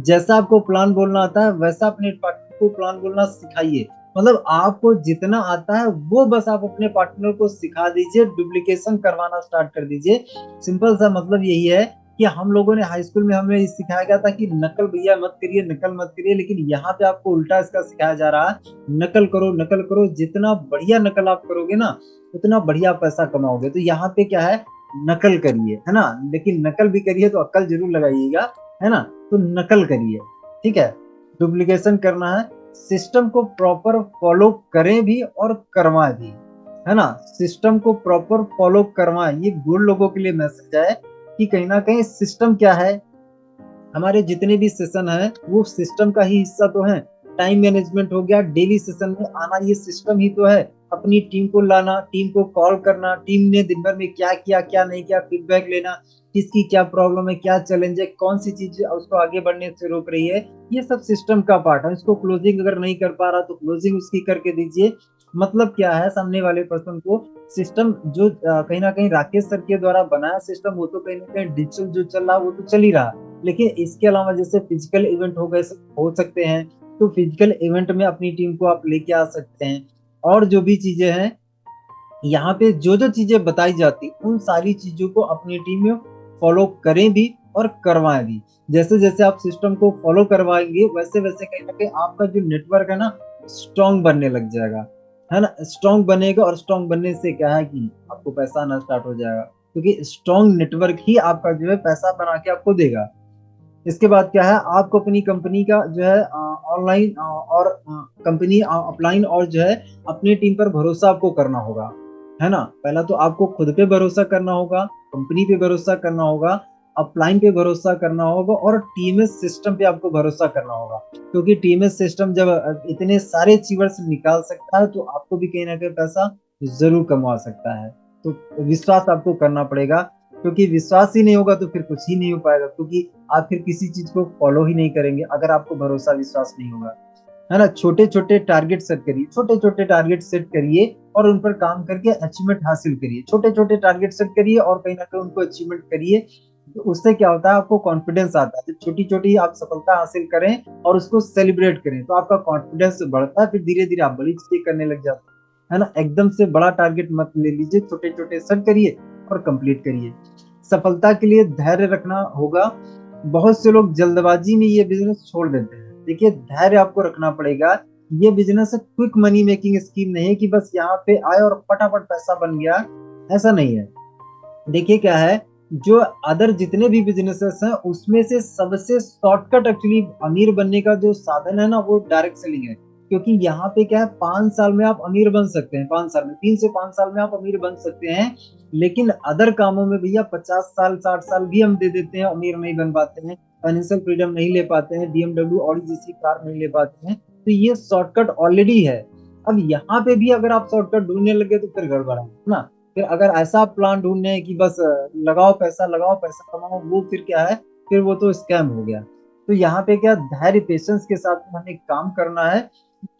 जैसा आपको प्लान बोलना आता है वैसा अपने पार्टनर को प्लान बोलना सिखाइए। मतलब आपको जितना आता है वो बस आप अपने पार्टनर को सिखा दीजिए, डुप्लीकेशन करवाना स्टार्ट कर दीजिए। सिंपल सा मतलब यही है कि हम लोगों ने हाई स्कूल में हमें सिखाया गया था कि नकल भैया मत करिए, नकल मत करिए, लेकिन यहाँ पे आपको उल्टा इसका सिखाया जा रहा है, नकल करो, नकल करो। जितना बढ़िया नकल आप करोगे ना उतना बढ़िया पैसा कमाओगे। तो यहाँ पे क्या है, नकल करिए, है ना, लेकिन नकल भी करिए तो अक्ल जरूर लगाइएगा, है ना। तो नकल करिए, ठीक है, डुप्लीकेशन करना है। सिस्टम को प्रॉपर फॉलो करें भी और करवाएं भी, है ना। सिस्टम को प्रॉपर फॉलो करवाएं, ये गुड लोगों के लिए मैसेज है कि कहीं ना कहीं सिस्टम क्या है, हमारे जितने भी सेशन है वो सिस्टम का ही हिस्सा तो है। टाइम मैनेजमेंट हो गया, डेली सेशन में आना, ये सिस्टम ही तो है। अपनी टीम को लाना, टीम को कॉल करना, टीम ने दिन भर में क्या किया क्या नहीं किया, फीडबैक लेना, किसकी क्या प्रॉब्लम है, क्या चैलेंज है, कौन सी चीज उसको आगे बढ़ने से रोक रही है, ये सब सिस्टम का पार्ट है। इसको क्लोजिंग अगर नहीं कर पा रहा तो क्लोजिंग उसकी करके दीजिए। मतलब क्या है, सामने वाले पर्सन को सिस्टम जो कहीं ना कहीं राकेश सर के द्वारा बनाया सिस्टम, वो तो कहीं ना कहीं डिजिटल जो चल रहा वो तो चल ही रहा, लेकिन इसके अलावा जैसे फिजिकल इवेंट हो गए हो सकते हैं, तो फिजिकल इवेंट में अपनी टीम को आप लेके आ सकते हैं। और जो भी चीजें हैं यहाँ पे, जो जो चीजें बताई जाती उन सारी चीजों को अपनी टीम में फॉलो करें भी और करवाएं भी। जैसे जैसे आप सिस्टम को फॉलो करवाएंगे वैसे वैसे कहीं ना कहीं आपका जो नेटवर्क है ना स्ट्रांग बनने लग जाएगा, है ना। स्ट्रांग बनेगा और स्ट्रांग बनने से क्या है कि आपको पैसा आना स्टार्ट हो जाएगा, क्योंकि स्ट्रांग नेटवर्क ही आपका जो है पैसा बना के आपको देगा। इसके बाद क्या है, आपको अपनी कंपनी का जो है ऑनलाइन और कंपनी ऑफलाइन और जो है अपनी टीम पर भरोसा आपको करना होगा, है ना। पहला तो आपको खुद पे भरोसा करना होगा, कंपनी पे भरोसा करना होगा, अपलाइन पे भरोसा करना होगा, और टीएमएस सिस्टम पे आपको भरोसा करना होगा। क्योंकि टीएमएस सिस्टम जब इतने सारे चीवर्स निकाल सकता है तो आपको भी कहीं ना कहीं पैसा जरूर कमा सकता है। तो विश्वास आपको करना पड़ेगा, क्योंकि विश्वास ही नहीं होगा तो फिर कुछ ही नहीं हो पाएगा, क्योंकि आप फिर किसी चीज को फॉलो ही नहीं करेंगे अगर आपको भरोसा विश्वास नहीं होगा, है ना। छोटे छोटे टारगेट सेट करिए, छोटे छोटे टारगेट सेट करिए और उन पर काम करके अचीवमेंट हासिल करिए। छोटे छोटे टारगेट सेट करिए और कहीं ना कहीं उनको अचीवमेंट करिए। तो उससे क्या होता है, आपको कॉन्फिडेंस आता है। जब छोटी छोटी आप सफलता हासिल करें और उसको सेलिब्रेट करें तो आपका कॉन्फिडेंस बढ़ता है, फिर धीरे धीरे आप बड़ी चीजें करने लग जाते हैं, है ना। एकदम से बड़ा टारगेट मत ले लीजिए, छोटे छोटे सेट करिए और कंप्लीट करिए। सफलता के लिए धैर्य रखना होगा। बहुत से लोग जल्दबाजी में ये बिजनेस छोड़ देते हैं। देखिए, धैर्य आपको रखना पड़ेगा। ये business quick money making scheme नहीं है कि बस यहाँ पे आए और फटाफट पैसा बन गया, ऐसा नहीं है। देखिए क्या है, जो अदर जितने भी बिजनेसेस हैं उसमें से सबसे शॉर्टकट एक्चुअली अमीर बनने का जो साधन है ना वो डायरेक्ट सेलिंग है। क्योंकि यहाँ पे क्या है, 5 साल में आप अमीर बन सकते हैं, 5 साल में, 3 से 5 साल में आप अमीर बन सकते हैं। लेकिन अदर कामों में भैया 50 साल 60 साल भी हम दे देते हैं, अमीर नहीं बन पाते हैं, फाइनेंशियल फ्रीडम नहीं ले पाते हैं, बीएमडब्ल्यू ऑडी जैसी कार नहीं ले पाते हैं। तो ये शॉर्टकट ऑलरेडी है। अब यहाँ पे भी अगर आप शॉर्टकट ढूंढने लगे तो फिर गड़बड़ है ना। फिर अगर ऐसा प्लान ढूंढने हैं कि बस लगाओ पैसा कमाओ, वो फिर क्या है, फिर वो तो स्कैम हो गया। तो यहाँ पे क्या, धैर्य पेशेंस के साथ में हमें काम करना है,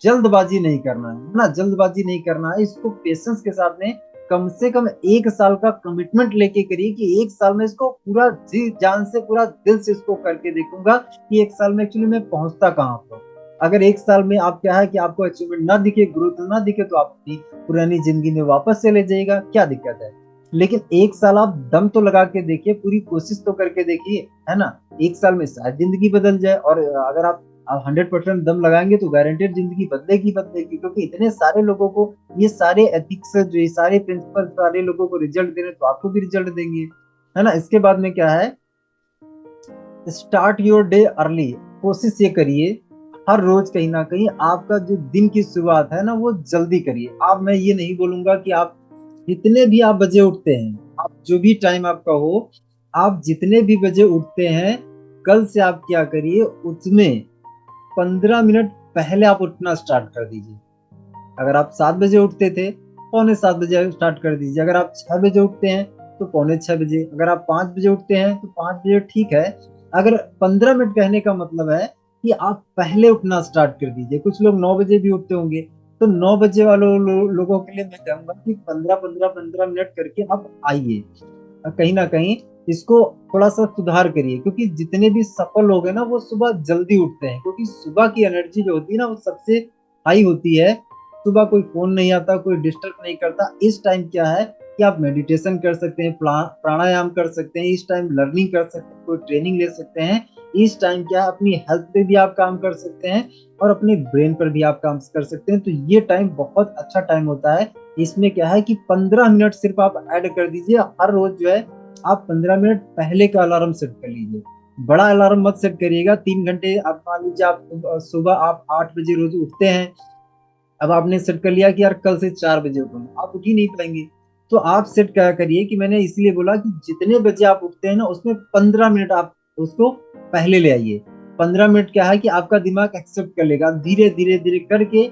जल्दबाजी नहीं करना है ना, जल्दबाजी नहीं करना है। इसको पेशेंस के साथ में कम से कम 1 साल का कमिटमेंट लेके करिए कि 1 साल में इसको पूरा जी जान से पूरा दिल से इसको करके देखूंगा कि 1 साल में एक्चुअली मैं पहुंचता कहाँ पर। अगर 1 साल में आप क्या है कि आपको अचीवमेंट ना दिखे, ग्रोथ ना दिखे, तो आप अपनी पुरानी जिंदगी में वापस चले जाइएगा, क्या दिक्कत है। लेकिन 1 साल आप दम तो लगा के देखिए, पूरी कोशिश तो करके देखिए, है ना। 1 साल में शायद जिंदगी बदल जाए, और अगर आप 100% दम लगाएंगे तो गारंटेड जिंदगी बदलेगी बदलेगी, क्योंकि इतने सारे लोगों को ये सारे एथिक्स जो ये सारे प्रिंसिपल सारे लोगों को रिजल्ट दे रहे हैं, तो आपको भी रिजल्ट देंगे, है ना। इसके बाद में क्या है, स्टार्ट योर डे अर्ली। कोशिश ये करिए हर रोज कहीं ना कहीं आपका जो दिन की शुरुआत है ना वो जल्दी करिए। अब मैं ये नहीं बोलूंगा कि आप जितने भी आप बजे उठते हैं, आप जो भी टाइम आपका हो, आप जितने भी बजे उठते हैं, कल से आप क्या करिए, उसमें 15 मिनट पहले आप उठना स्टार्ट कर दीजिए। अगर आप 7 बजे उठते थे, पौने 7 बजे स्टार्ट कर दीजिए। अगर आप 6 बजे उठते हैं तो पौने 6 बजे। अगर आप 5 बजे उठते हैं तो 5 बजे, ठीक है। अगर 15 मिनट कहने का मतलब है कि आप पहले उठना स्टार्ट कर दीजिए। कुछ लोग 9 बजे भी उठते होंगे, तो 9 बजे वालों लोगों के लिए मैं कहूंगा कि 15-15-15 मिनट करके आप आइए। कहीं ना कहीं इसको थोड़ा सा सुधार करिए, क्योंकि जितने भी सफल लोग हैं ना वो सुबह जल्दी उठते हैं, क्योंकि सुबह की एनर्जी जो होती है ना वो सबसे हाई होती है। सुबह कोई फोन नहीं आता, कोई डिस्टर्ब नहीं करता। इस टाइम क्या है कि आप मेडिटेशन कर सकते हैं, प्राणायाम कर सकते हैं, इस टाइम लर्निंग कर सकते हैं, कोई ट्रेनिंग ले सकते हैं। इस टाइम क्या है, अपनी हेल्थ पे भी आप काम कर सकते हैं और अपने ब्रेन पर भी आप काम कर सकते हैं। तो ये टाइम बहुत अच्छा टाइम होता है। इसमें क्या है कि 15 मिनट सिर्फ आप ऐड कर दीजिए हर रोज जो है। आप 15 मिनट पहले का अलार्म सेट कर लीजिए, बड़ा अलार्म मत सेट करिएगा। 3 घंटे आप मान लीजिए, आप सुबह आप 8 बजे रोज उठते हैं। अब आपने सेट कर लिया कि यार कल से 4 बजे उठूंगा, आप उठ ही नहीं पाएंगे। तो आप सेट क्या करिए कि मैंने इसलिए बोला कि जितने बजे आप उठते हैं ना उसमें 15 मिनट आप उसको पहले ले आइए। 15 मिनट क्या है कि आपका दिमाग एक्सेप्ट कर लेगा, धीरे धीरे धीरे करके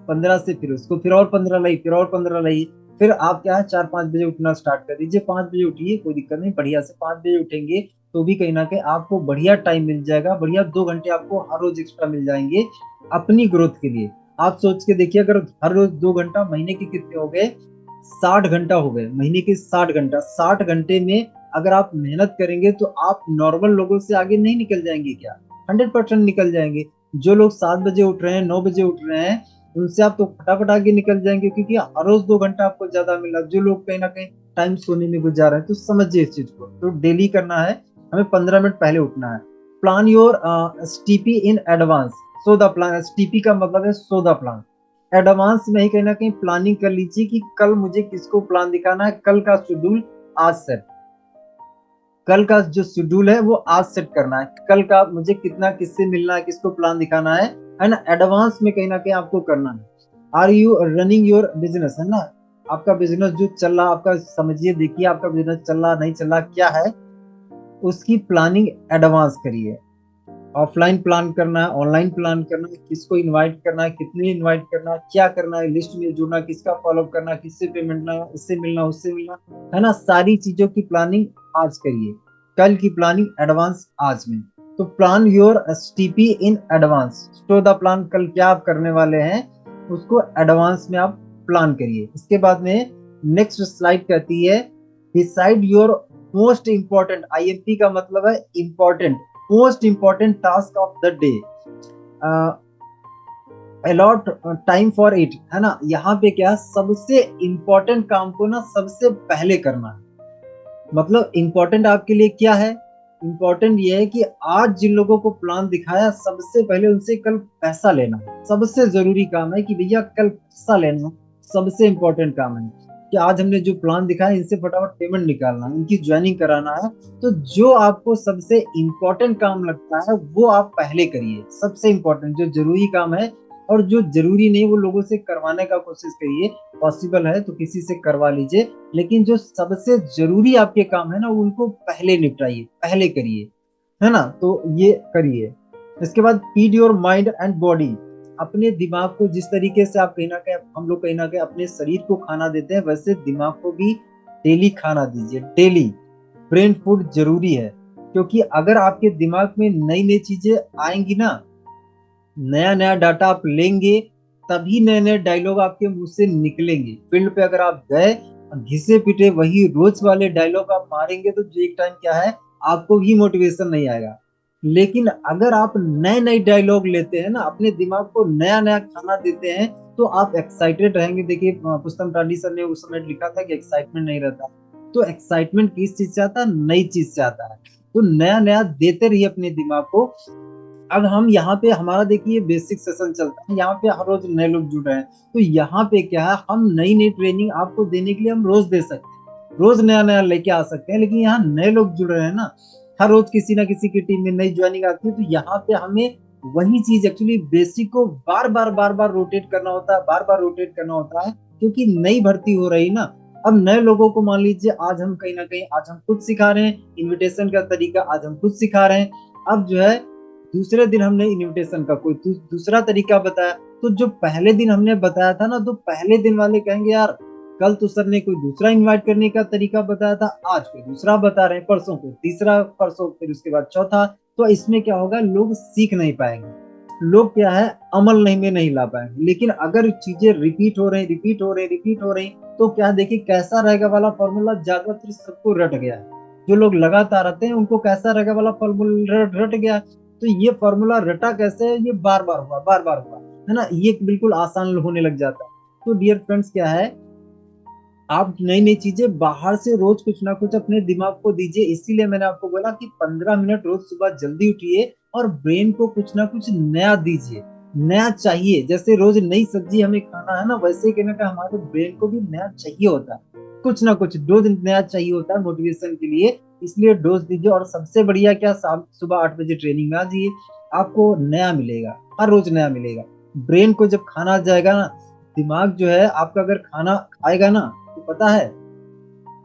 15 से फिर उसको फिर और 15 लाइए, फिर और 15 लाइए। फिर आप क्या है 4-5 बजे उठना स्टार्ट कर दीजिए। 5 बजे उठिए, कोई दिक्कत नहीं, बढ़िया से 5 बजे उठेंगे तो भी कहीं ना कहीं आपको बढ़िया टाइम मिल जाएगा। बढ़िया 2 घंटे आपको हर रोज एक्स्ट्रा मिल जाएंगे अपनी ग्रोथ के लिए। आप सोच के देखिए, अगर हर रोज 2 घंटा, महीने के कितने हो गए, 60 घंटा हो गए, महीने के 60 घंटा। 60 घंटे में अगर आप मेहनत करेंगे तो आप नॉर्मल लोगों से आगे नहीं निकल जाएंगे क्या? 100% निकल जाएंगे। जो लोग 7 बजे उठ रहे हैं, 9 बजे उठ रहे हैं, उनसे आप तो फटाफट आगे निकल जाएंगे, क्योंकि हर रोज 2 घंटा आपको ज्यादा मिला। जो लोग कहीं ना कहीं टाइम सोने में गुजार रहे हैं, तो समझिए इस चीज को। तो डेली करना है, हमें 15 मिनट पहले उठना है। Plan your STP in advance. So the plan, STP का मतलब है सो द प्लान। एडवांस में ही कहीं ना कहीं प्लानिंग कर लीजिए कि कल मुझे किसको प्लान दिखाना है। कल का शेड्यूल आज सेट, कल का जो शेड्यूल है वो आज सेट करना है। कल का मुझे कितना किससे मिलना है, किसको प्लान दिखाना है ना, एडवांस में कहीं ना कहीं आपको करना है। Are you running your business, है ना? आपका बिजनेस जो चल रहा, आपका समझिए, देखिए आपका बिजनेस चल रहा नहीं चल रहा क्या है, उसकी प्लानिंग एडवांस करिए। ऑफलाइन प्लान करना है, ऑनलाइन प्लान करना है, किसको इनवाइट करना है, कितने इनवाइट करना है, क्या करना है, लिस्ट में जुड़ना, किसका फॉलोअप करना, किससे पेमेंट ना, इससे मिलना, उससे मिलना, है ना? सारी चीजों की प्लानिंग आज करिए, कल की प्लानिंग एडवांस आज में। तो plan your STP in advance. तो द प्लान, कल क्या आप करने वाले हैं उसको एडवांस में आप प्लान करिए। इसके बाद में नेक्स्ट स्लाइड कहती है decide your most important, IMP का मतलब है important, most important task of the day, allot time for it, है ना? यहाँ पे क्या, सबसे इंपॉर्टेंट काम को ना सबसे पहले करना है। मतलब इंपॉर्टेंट आपके लिए क्या है? इंपॉर्टेंट ये है कि आज जिन लोगों को प्लान दिखाया, सबसे पहले उनसे कल पैसा लेना है। सबसे जरूरी काम है कि भैया कल पैसा लेना, सबसे इंपॉर्टेंट काम है कि आज हमने जो प्लान दिखाया इनसे फटाफट पेमेंट निकालना है, इनकी ज्वाइनिंग कराना है। तो जो आपको सबसे इंपॉर्टेंट काम लगता है वो आप पहले करिए, सबसे इंपॉर्टेंट जो जरूरी काम है। और जो जरूरी नहीं वो लोगों से करवाने का कोशिश करिए, पॉसिबल है तो किसी से करवा लीजिए। लेकिन जो सबसे जरूरी आपके काम है ना उनको पहले निपटाइए, पहले करिए, है ना? तो ये करिए। इसके बाद feed your mind and body. अपने दिमाग को जिस तरीके से आप कहीं ना कहीं, हम लोग कहीं ना कहीं अपने शरीर को खाना देते हैं, वैसे दिमाग को भी डेली खाना दीजिए, डेली। ब्रेन फूड जरूरी है, क्योंकि अगर आपके दिमाग में नई नई चीजें आएंगी ना, नया नया डाटा आप लेंगे, तभी नए नए डायलॉग आपके मुंह से निकलेंगे। फील्ड पे अगर आप गए घिसे पिटे वही रोज वाले डायलॉग आप मारेंगे तो एक टाइम क्या है, आपको भी मोटिवेशन नहीं आएगा। लेकिन अगर आप नए नए डायलॉग लेते हैं ना, अपने दिमाग को नया नया खाना देते हैं, तो आप एक्साइटेड रहेंगे। देखिए पुस्तम टांडी सर ने उस समय लिखा था कि एक्साइटमेंट नहीं रहता। तो एक्साइटमेंट किस चीज से आता है? नई चीज से आता है। तो नया नया देते रहिए अपने दिमाग को। अब हम यहाँ पे, हमारा देखिए बेसिक सेशन चलता है, यहाँ पे हर रोज नए लोग जुड़ रहे हैं। तो यहाँ पे क्या है, हम नई नई ट्रेनिंग आपको देने के लिए हम रोज दे सकते हैं, रोज नया नया लेके आ सकते हैं। लेकिन यहाँ नए लोग जुड़ रहे हैं ना, हर रोज किसी ना किसी की टीम में नई ज्वाइनिंग आती है। तो यहाँ पे हमें वही चीज, एक्चुअली बेसिक को बार बार रोटेट करना होता है, बार बार रोटेट करना होता है, क्योंकि नई भर्ती हो रही ना। अब नए लोगों को मान लीजिए, आज हम कहीं ना कहीं, आज हम खुद सिखा रहे हैं इनविटेशन का तरीका, आज हम खुद सिखा रहे हैं। अब जो है दूसरे दिन हमने इनविटेशन का कोई दूसरा तरीका बताया, तो जो पहले दिन हमने बताया था ना, तो पहले दिन वाले कहेंगे यार कल तो सर ने कोई दूसरा इनवाइट करने का तरीका बताया था, आज कोई दूसरा बता रहे हैं, परसों को तीसरा, परसों फिर उसके बाद चौथा। तो इसमें क्या होगा, लोग सीख नहीं पाएंगे। लोग क्या है अमल नहीं में नहीं ला पाएंगे। लेकिन अगर चीजें रिपीट हो रही रिपीट हो रही तो क्या देखिए कैसा रहेगा वाला फॉर्मूला ज्यादातर सबको रट गया है। जो लोग लगातार आते हैं उनको कैसा रहेगा वाला फॉर्मूला रट गया। तो ये फॉर्मूला रटा कैसे है, ये बार बार हुआ है ना, ये बिल्कुल आसान होने लग जाता है। तो डियर फ्रेंड्स क्या है, आप नई नई चीजें बाहर से रोज कुछ ना कुछ अपने दिमाग को दीजिए। इसीलिए मैंने आपको बोला कि 15 मिनट रोज सुबह जल्दी उठिए और ब्रेन को कुछ ना कुछ नया दीजिए। नया चाहिए, जैसे रोज नई सब्जी हमें खाना है ना, वैसे ही कहना का हमारे ब्रेन को भी नया चाहिए होता है। कुछ ना कुछ डोज नया चाहिए होता है मोटिवेशन के लिए। इसलिए डोज दीजिए और सबसे बढ़िया क्या, शाम सुबह 8 बजे ट्रेनिंग में आ जाइए। आपको नया मिलेगा, हर रोज नया मिलेगा। ब्रेन को जब खाना जाएगा ना, दिमाग जो है आपका अगर खाना खाएगा ना, तो पता है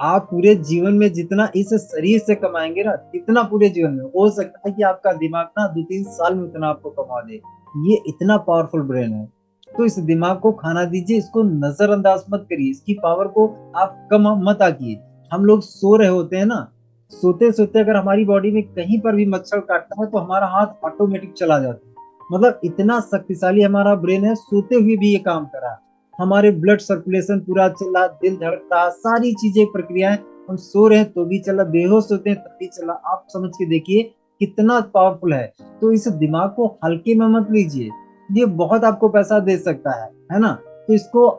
आप पूरे जीवन में जितना इस शरीर से कमाएंगे ना, जितना पूरे जीवन में हो सकता है कि आपका दिमाग ना 2-3 साल में उतना आपको कमा दे। ये इतना पावरफुल ब्रेन है। तो इस दिमाग को खाना दीजिए, इसको नजरअंदाज मत करिए, इसकी पावर को आप कम मत आकिए। हम लोग सो रहे होते हैं ना, सोते सोते अगर हमारी बॉडी में कहीं पर भी मच्छर काटता है तो हमारा हाथ ऑटोमेटिक चला जाता है। मतलब इतना शक्तिशाली हमारा ब्रेन है, सोते हुए भी ये काम कर रहा है। हमारे ब्लड सर्कुलेशन पूरा चला, दिल धड़कता, सारी चीजें प्रक्रियाएं, हम सो रहे हैं तो भी चला, बेहोश होते हैं तब भी चला। आप समझ के देखिए कितना पावरफुल है। तो इस दिमाग को हल्के में मत लीजिए, ये बहुत आपको पैसा दे सकता है ना। तो इसको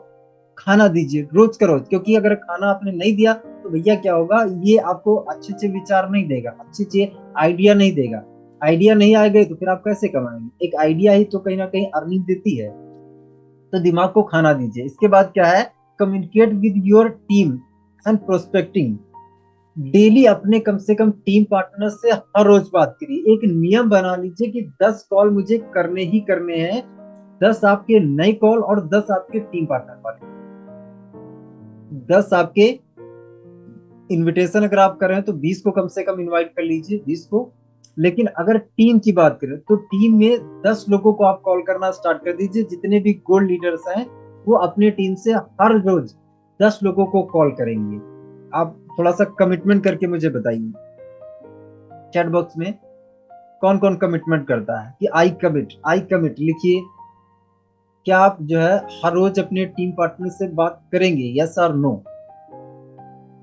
खाना दीजिए रोज का रोज, क्योंकि अगर खाना आपने नहीं दिया तो भैया क्या होगा, ये आपको अच्छे अच्छे विचार नहीं देगा, अच्छे अच्छे आइडिया नहीं देगा। आइडिया नहीं आएगा तो फिर आप कैसे कमाएंगे। एक आइडिया ही तो कहीं ना कहीं अर्निंग देती है। तो दिमाग को खाना दीजिए। इसके बाद क्या है, communicate with your team and prospecting. Daily अपने कम से कम टीम पार्टनर से हर रोज बात करिए। एक नियम बना लीजिए कि 10 कॉल मुझे करने ही करने हैं। 10 आपके नए कॉल और 10 आपके टीम पार्टनर वाले। 10 आपके इनविटेशन अगर आप कर रहे हैं तो 20 को कम से कम इनवाइट कर लीजिए, 20 को। लेकिन अगर टीम की बात करें तो टीम में 10 लोगों को आप कॉल करना स्टार्ट कर दीजिए। जितने भी गोल्ड लीडर्स हैं वो अपने टीम से हर रोज 10 लोगों को कॉल करेंगे। आप थोड़ा सा कमिटमेंट करके मुझे बताइए चैट बॉक्स में कौन कौन कमिटमेंट करता है कि आई कमिट लिखिए। क्या आप जो है हर रोज अपने टीम पार्टनर से बात करेंगे, यस और नो?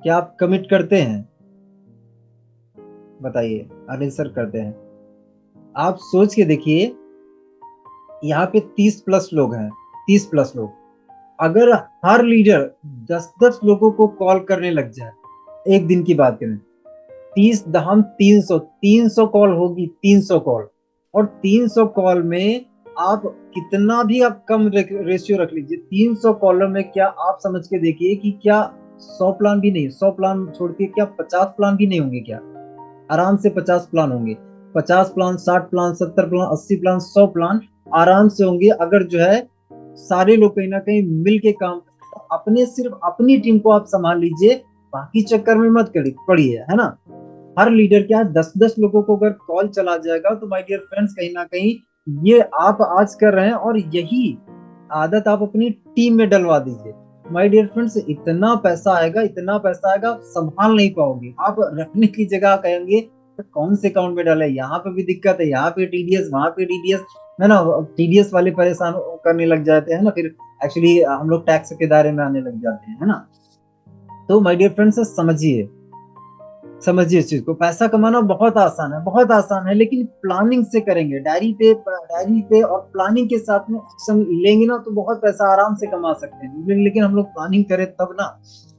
क्या आप कमिट करते हैं? बताइए। अनिल सर करते हैं। आप सोच के देखिए, यहाँ पे 30+ लोग हैं, 30+लोग। अगर हर लीडर 10-10 लोगों को कॉल करने लग जाए, एक दिन की बात करें, 30 दहम 300, 300 कॉल होगी, 300 कॉल। और 300 कॉल में आप कितना भी आप कम रेशियो रख लीजिए, 300 कॉलर में क्या आप समझ के देखिए कि क्या 100 प्लान भी नहीं, 100 प्लान छोड़ के क्या 50 प्लान भी नहीं होंगे क्या? आराम से 50 प्लान होंगे। 50 plan, 60 plan, 70 plan, 80 plan, 100 plan आराम से होंगे। अगर जो है सारे लोग कहीं ना कहीं मिल के काम करें। अपने सिर्फ अपनी टीम को आप संभाल लीजिए, बाकी चक्कर में मत पड़िए, है ना। हर लीडर क्या है, 10-10 लोगों को अगर कॉल चला जाएगा तो माय डियर फ्रेंड्स कहीं ना कहीं ये आप आज कर रहे हैं और यही आदत आप अपनी टीम में डलवा दीजिए। माय डियर फ्रेंड्स इतना पैसा आएगा, इतना पैसा आएगा आप संभाल नहीं पाओगे। आप रखने की जगह कहेंगे कौन से अकाउंट में डाले, यहाँ पे भी दिक्कत है, यहाँ पे टीडीएस, वहां पे टीडीएस, है ना। टीडीएस वाले परेशान करने लग जाते हैं ना, फिर एक्चुअली हम लोग टैक्स के दायरे में आने लग जाते हैं, है ना। तो माय डियर फ्रेंड्स समझिए, समझिए इस चीज को। पैसा कमाना बहुत आसान है, बहुत आसान है, लेकिन प्लानिंग से करेंगे, डायरी पे और प्लानिंग के साथ में एक्शन लेंगे ना तो बहुत पैसा आराम से कमा सकते हैं। लेकिन हम लोग प्लानिंग करें तब ना,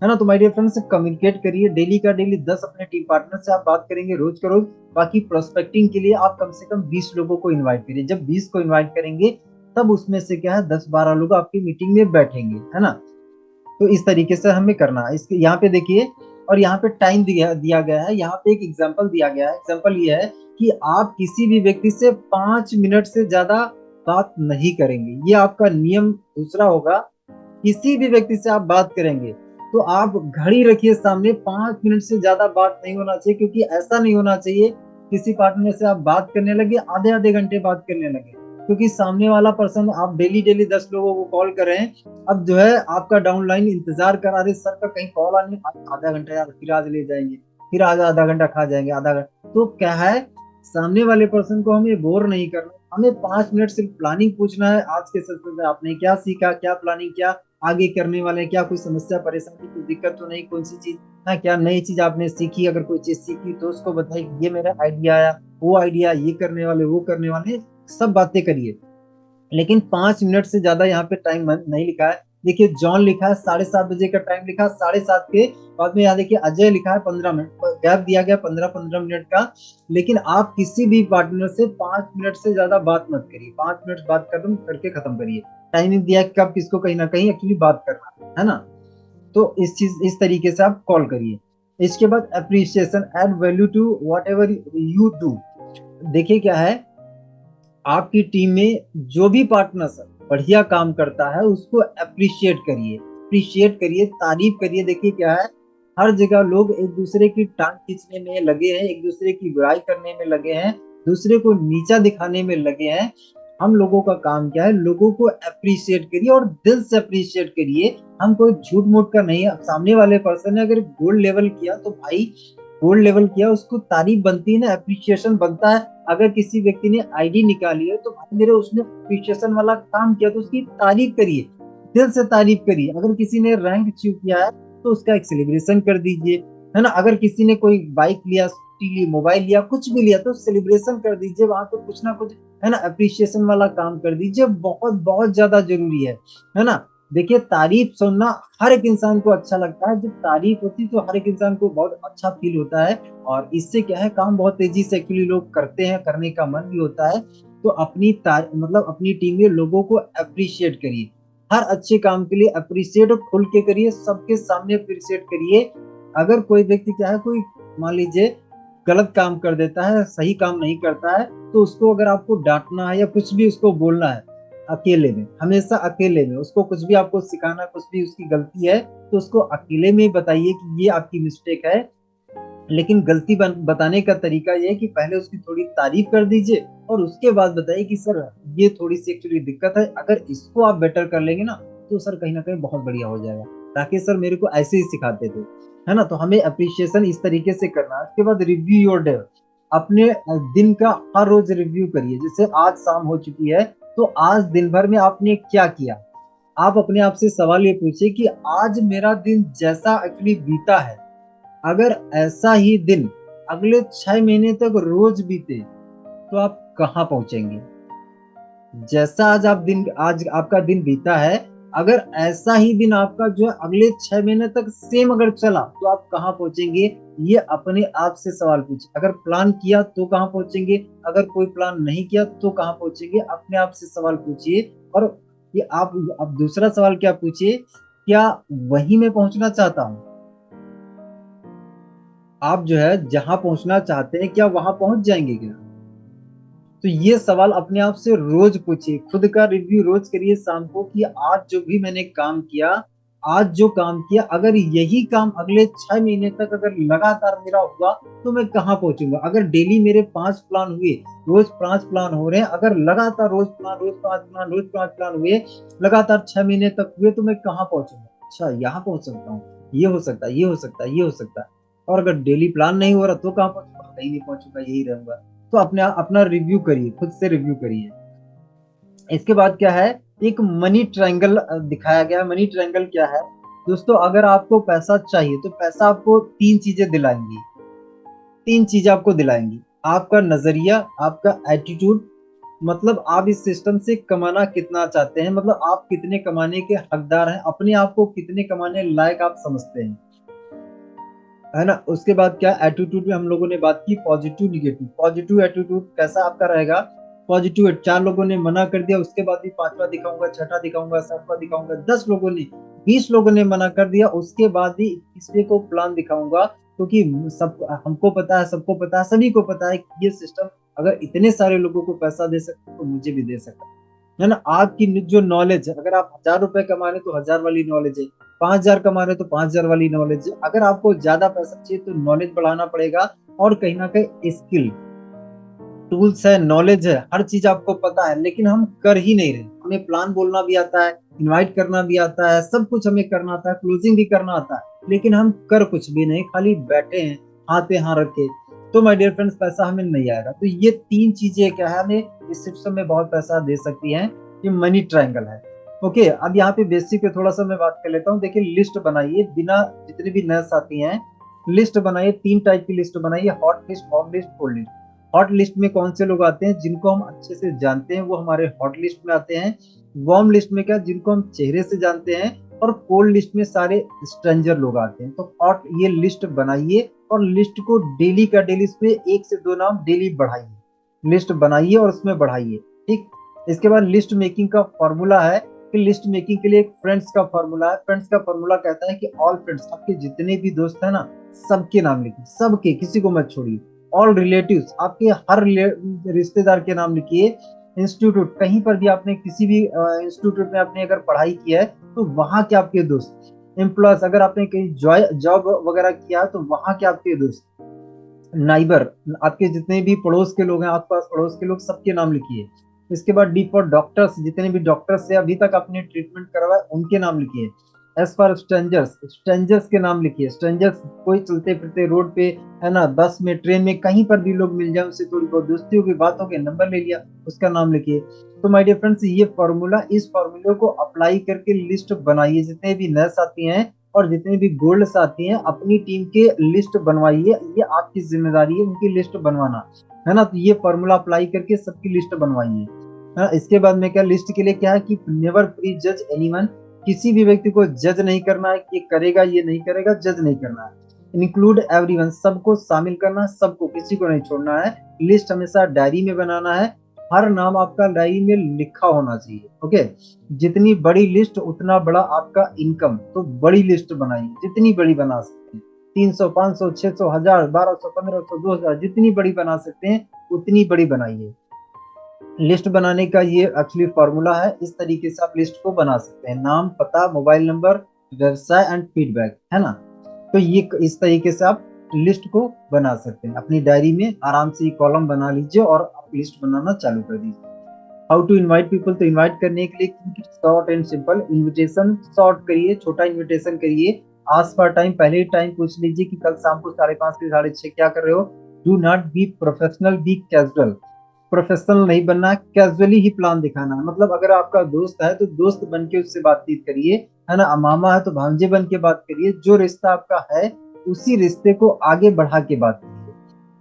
है ना। तो माय डियर फ्रेंड्स कम्युनिकेट करिए, डेली का डेली 10 अपने टीम पार्टनर से आप बात करेंगे रोज का रोज। बाकी प्रोस्पेक्टिंग के लिए आप कम से कम 20 लोगों को इन्वाइट करिए। जब 20 को इन्वाइट करेंगे तब उसमें से क्या है 10-12 लोग आपकी मीटिंग में बैठेंगे, है ना। तो इस तरीके से हमें करना है। इसके यहाँ पे देखिए, और यहाँ पे टाइम दिया गया है। यहाँ पे एक एग्जांपल दिया गया है। एग्जांपल ये है कि आप किसी भी व्यक्ति से 5 मिनट से ज्यादा बात नहीं करेंगे, ये आपका नियम। दूसरा होगा, किसी भी व्यक्ति से आप बात करेंगे तो आप घड़ी रखिए सामने, 5 मिनट से ज्यादा बात नहीं होना चाहिए। क्योंकि ऐसा नहीं होना चाहिए किसी पार्टनर से आप बात करने लगे आधे आधे घंटे बात करने लगे, क्योंकि सामने वाला पर्सन, आप डेली डेली 10 लोगों को कॉल कर रहे हैं, अब जो है आपका डाउनलाइन इंतजार करा रहे सर का कहीं कॉल आने, आधा घंटा यार, फिर आज ले जाएंगे, फिर आज आधा घंटा खा जाएंगे, आधा घंटा। तो क्या है, सामने वाले पर्सन को हमें बोर नहीं करना, हमें 5 मिनट सिर्फ प्लानिंग पूछना है, आज के सेशन में आपने क्या सीखा, क्या प्लानिंग, क्या आगे करने वाले हैं, क्या कोई समस्या परेशानी कोई दिक्कत तो नहीं, कौन सी चीज, हाँ क्या नई चीज आपने सीखी, अगर कोई चीज सीखी तो उसको बताइए, ये मेरा आइडिया आया, वो आइडिया, ये करने वाले, वो करने वाले, सब बातें करिए। लेकिन 5 मिनट से ज्यादा यहाँ पे टाइम नहीं लिखा है। देखिए जॉन लिखा है 7:30 बजे का टाइम लिखा है, 7:30 के बाद में यहाँ देखिए अजय लिखा है 15 मिनट, गैप दिया गया 15-15 मिनट का। लेकिन आप किसी भी पार्टनर से 5 मिनट से ज्यादा बात मत करिए, 5 मिनट बात खत्म करके खत्म करिए। टाइमिंग दिया है कब किसको कहीं ना कहीं एक्चुअली बात करना है ना। तो इस तरीके से आप कॉल करिए। इसके बाद appreciation, add value to whatever you do. देखिए क्या है, आपकी टीम में जो भी पार्टनर बढ़िया काम करता है उसको अप्रिशिएट करिए, अप्रिशिएट करिए, तारीफ करिए। देखिए क्या है, हर जगह लोग एक दूसरे की टांग खींचने में लगे हैं, एक दूसरे की बुराई करने में लगे हैं, दूसरे को नीचा दिखाने में लगे हैं। हम लोगों का काम क्या है, लोगों को अप्रिशिएट करिए और दिल से अप्रिशिएट करिए। हम कोई झूठ मूठ का नहीं है, सामने वाले पर्सन ने अगर गोल्ड लेवल किया तो भाई गोल्ड लेवल किया, उसको तारीफ बनती है ना, अप्रिशिएशन बनता है। अगर किसी व्यक्ति ने आईडी निकाली है तो भाई मेरे उसने अप्रिशिएशन वाला काम किया तो उसकी तारीफ करिए, दिल से तारीफ करिए। अगर किसी ने रैंक अचीव किया है तो उसका एक सेलिब्रेशन कर दीजिए, है ना। अगर किसी ने कोई बाइक लिया, स्कूटी ली, मोबाइल लिया, कुछ भी लिया तो सेलिब्रेशन कर दीजिए, वहां पे कुछ ना कुछ, है ना, अप्रिशिएशन वाला काम कर दीजिए। बहुत बहुत ज्यादा जरूरी है ना। देखिए तारीफ सुनना हर एक इंसान को अच्छा लगता है, जब तारीफ होती है तो हर एक इंसान को बहुत अच्छा फील होता है। और इससे क्या है, काम बहुत तेजी से एक्चुअली लोग करते हैं, करने का मन भी होता है। तो मतलब अपनी टीम में लोगों को अप्रिशिएट करिए, हर अच्छे काम के लिए अप्रिशिएट खुल के करिए, सबके सामने अप्रिशिएट करिए। अगर कोई व्यक्ति क्या है, कोई मान लीजिए गलत काम कर देता है, सही काम नहीं करता है, तो उसको अगर आपको डांटना है या कुछ भी उसको बोलना है, अकेले में, हमेशा अकेले में उसको कुछ भी आपको सिखाना, कुछ भी उसकी गलती है तो उसको अकेले में बताइए कि ये आपकी मिस्टेक है। लेकिन गलती बताने का तरीका ये है कि पहले उसकी थोड़ी तारीफ कर दीजिए और उसके बाद बताइए कि सर ये थोड़ी सी एक्चुअली दिक्कत है, अगर इसको आप बेटर कर लेंगे ना तो सर कहीं ना कहीं बहुत बढ़िया हो जाएगा। राकेश सर मेरे को ऐसे ही सिखाते थे, है ना। तो हमें अप्रिशिएशन इस तरीके से करना है। उसके बाद रिव्यू योर डे, अपने दिन का हर रोज रिव्यू करिए। जैसे आज शाम हो चुकी है तो आज दिन भर में आपने क्या किया। आप अपने आप से सवाल ये पूछिए कि आज मेरा दिन जैसा एक्चुअली बीता है, अगर ऐसा ही दिन अगले 6 महीने तक रोज बीते तो आप कहाँ पहुंचेंगे। जैसा आज आपका दिन बीता है, अगर ऐसा ही दिन आपका जो है अगले 6 महीने तक सेम अगर चला तो आप कहाँ पहुंचेंगे। ये अपने आप से सवाल पूछिए। अगर प्लान किया तो कहाँ पहुंचेंगे, अगर कोई प्लान नहीं किया तो कहाँ पहुंचेंगे, अपने आप से सवाल पूछिए। और ये आप दूसरा सवाल क्या पूछिए, क्या वही मैं पहुंचना चाहता हूँ। आप जो है जहां पहुंचना चाहते हैं क्या वहां पहुंच जाएंगे क्या। तो ये सवाल अपने आप से रोज पूछिए, खुद का रिव्यू रोज करिए शाम को कि आज जो भी मैंने काम किया, आज जो काम किया, अगर यही काम अगले 6 महीने तक अगर लगातार मेरा हुआ तो मैं कहाँ पहुंचूंगा। अगर डेली मेरे 5 प्लान हुए, रोज 5 प्लान हो रहे हैं, अगर लगातार रोज प्लान, रोज 5 प्लान, रोज 5 प्लान हुए, लगातार 6 महीने तक हुए तो मैं कहाँ पहुंचूंगा। अच्छा यहाँ पहुंच सकता हूँ, ये हो सकता है, ये हो सकता है, ये हो सकता है। और अगर डेली प्लान नहीं हो रहा तो कहाँ पहुंचूंगा, कहीं नहीं पहुंचूंगा, यही रहूंगा। तो अपने अपना रिव्यू करिए, खुद से रिव्यू करिए। इसके बाद क्या है, एक मनी ट्रायंगल दिखाया गया है। मनी ट्रायंगल क्या है दोस्तों, अगर आपको पैसा चाहिए तो पैसा आपको तीन चीजें दिलाएंगी, तीन चीजें आपको दिलाएंगी। आपका नजरिया, आपका एटीट्यूड, मतलब आप इस सिस्टम से कमाना कितना चाहते हैं, मतलब आप कितने कमाने के हकदार हैं, अपने आप को कितने कमाने लायक आप समझते हैं, है ना। उसके बाद क्या, एटीट्यूड में हम लोगों ने बात की पॉजिटिव निगेटिव। पॉजिटिव एटीट्यूड कैसा आपका रहेगा, पॉजिटिव, चार लोगों ने मना कर दिया उसके बाद भी पांचवा दिखाऊंगा, छठा दिखाऊंगा, सातवां दिखाऊंगा, 10 लोगों ने, 20 लोगों ने मना कर दिया उसके बाद भी इसलिए को प्लान दिखाऊंगा, क्योंकि सब हमको पता है, सबको पता है, सभी को पता है कि ये सिस्टम अगर इतने सारे लोगों को पैसा दे सकता तो मुझे भी दे सकता है ना। आपकी जो नॉलेज है, अगर आप 1,000 रुपए कमा रहे तो 1,000 वाली नॉलेज है, 5,000 कमा रहे तो 5,000 वाली नॉलेज है। अगर आपको ज्यादा पैसा चाहिए तो नॉलेज बढ़ाना पड़ेगा। और कहीं ना कहीं स्किल, टूल्स है, नॉलेज है, हर चीज आपको पता है, लेकिन हम कर ही नहीं रहे। हमें प्लान बोलना भी आता है, इनवाइट करना भी आता है, सब कुछ हमें करना आता है, क्लोजिंग भी करना आता है, लेकिन हम कर कुछ भी नहीं, खाली बैठे हैं हाथ पे हाथ रख के। तो माय डियर फ्रेंड्स पैसा हमें नहीं आएगा। तो ये तीन चीजें क्या है, हमें इस सिस्टम में बहुत पैसा दे सकती हैं। ये मनी ट्रायंगल है। ओके, अब यहाँ पे बेसिक पे थोड़ा सा मैं बात कर लेता हूँ। देखिए लिस्ट बनाइए, बिना जितने भी नर्स आती हैं लिस्ट बनाइए। तीन टाइप की लिस्ट बनाइए, hot list, warm list, cold list. Hot list में कौन से लोग आते हैं जिनको हम अच्छे से जानते हैं, वो हमारे हॉट लिस्ट में आते हैं। वार्म लिस्ट में क्या, जिनको हम चेहरे से जानते हैं। और कोल्ड लिस्ट में सारे स्ट्रेंजर लोग आते हैं। तो हॉट ये लिस्ट बनाइए और लिस्ट को डेली का डेली इसमें 1 से 2 नाम डेली बढ़ाइए। लिस्ट बनाइए और उसमें बढ़ाइए। ठीक, इसके बाद लिस्ट मेकिंग का फॉर्मूला है कि लिस्ट मेकिंग के लिए एक फ्रेंड्स का फॉर्मूला है। फ्रेंड्स का फॉर्मूला कहता है कि ऑल फ्रेंड्स, आपके जितने भी दोस्त हैं ना, सबके नाम लिखिए, सबके, किसी को मत छोड़िए। ऑल रिलेटिव्स, आपके हर रिश्तेदार के नाम लिखिए। इंस्टीट्यूट, कहीं पर भी आपने किसी भी इंस्टीट्यूट में आपने अगर पढ़ाई किया है तो वहां के आपके दोस्त। एम्प्लॉयज, अगर आपने कहीं जॉब वगैरह किया है तो वहां के आपके दोस्त। नाइबर, आपके जितने भी पड़ोस के लोग हैं, आसपास पड़ोस के लोग, सबके नाम लिखिए। इसके बाद डी फॉर डॉक्टर्स, जितने भी डॉक्टर्स से अभी तक आपने ट्रीटमेंट करवाया उनके नाम लिखिए। एस फॉर स्ट्रेंजर्स, स्ट्रेंजर्स के नाम लिखिए। स्ट्रेंजर्स कोई चलते फिरते रोड पे, है ना, बस में, ट्रेन में, कहीं पर भी लोग मिल जाए, उससे थोड़ी बहुत दोस्ती होगी, बात हो गई, नंबर ले लिया, उसका नाम लिखिए। तो माय डियर फ्रेंड्स, ये फॉर्मूला, इस फॉर्मूले को अप्लाई करके लिस्ट बनाइए। जितने भी नर्स आती हैं और जितने भी गोल्ड्स आती हैं, अपनी टीम के लिस्ट बनवाइए। ये आपकी जिम्मेदारी है उनकी लिस्ट बनवाना, है ना। तो ये फॉर्मूला अप्लाई करके सबकी लिस्ट बनवाइए। हाँ, इसके बाद में क्या, लिस्ट के लिए क्या है कि नेवर प्री जज एनीवन, किसी भी व्यक्ति को जज नहीं करना है कि ये करेगा ये नहीं करेगा, जज नहीं करना है। इंक्लूड एवरीवन, सबको शामिल करना है, सबको, किसी को नहीं छोड़ना है। लिस्ट हमेशा डायरी में बनाना है, हर नाम आपका डायरी में लिखा होना चाहिए। ओके, जितनी बड़ी लिस्ट उतना बड़ा आपका इनकम। तो बड़ी लिस्ट बनाइए, जितनी बड़ी बना सकते हैं, 300, 500, 600, 1000, 1200, 1500, 2000, जितनी बड़ी बना सकते हैं उतनी बड़ी बनाइए। लिस्ट बनाने का ये एक्चुअली फॉर्मूला है। इस तरीके से आप लिस्ट को बना सकते हैं, नाम, पता, मोबाइल नंबर, व्यवसाय एंड फीडबैक, है ना। तो ये इस तरीके से आप लिस्ट को बना सकते हैं। अपनी डायरी में आराम से ये कॉलम बना लीजिए और आप लिस्ट बनाना चालू कर दीजिए। हाउ टू इनवाइट पीपल, तो इनवाइट करने के लिए short and simple invitation short करिए, छोटा इनविटेशन करिए। आज पर टाइम, पहले ही टाइम पूछ लीजिए कि कल शाम को 5:30 से 6:30 क्या कर रहे हो। Do not be professional, be casual. Professional नहीं बनना, कैजुअली ही प्लान दिखाना है। मतलब अगर आपका दोस्त है तो दोस्त बन के उससे बातचीत करिए, है ना। मामा है तो भांजे बन के बात करिए। जो रिश्ता आपका है उसी रिश्ते को आगे बढ़ा के बात करिए,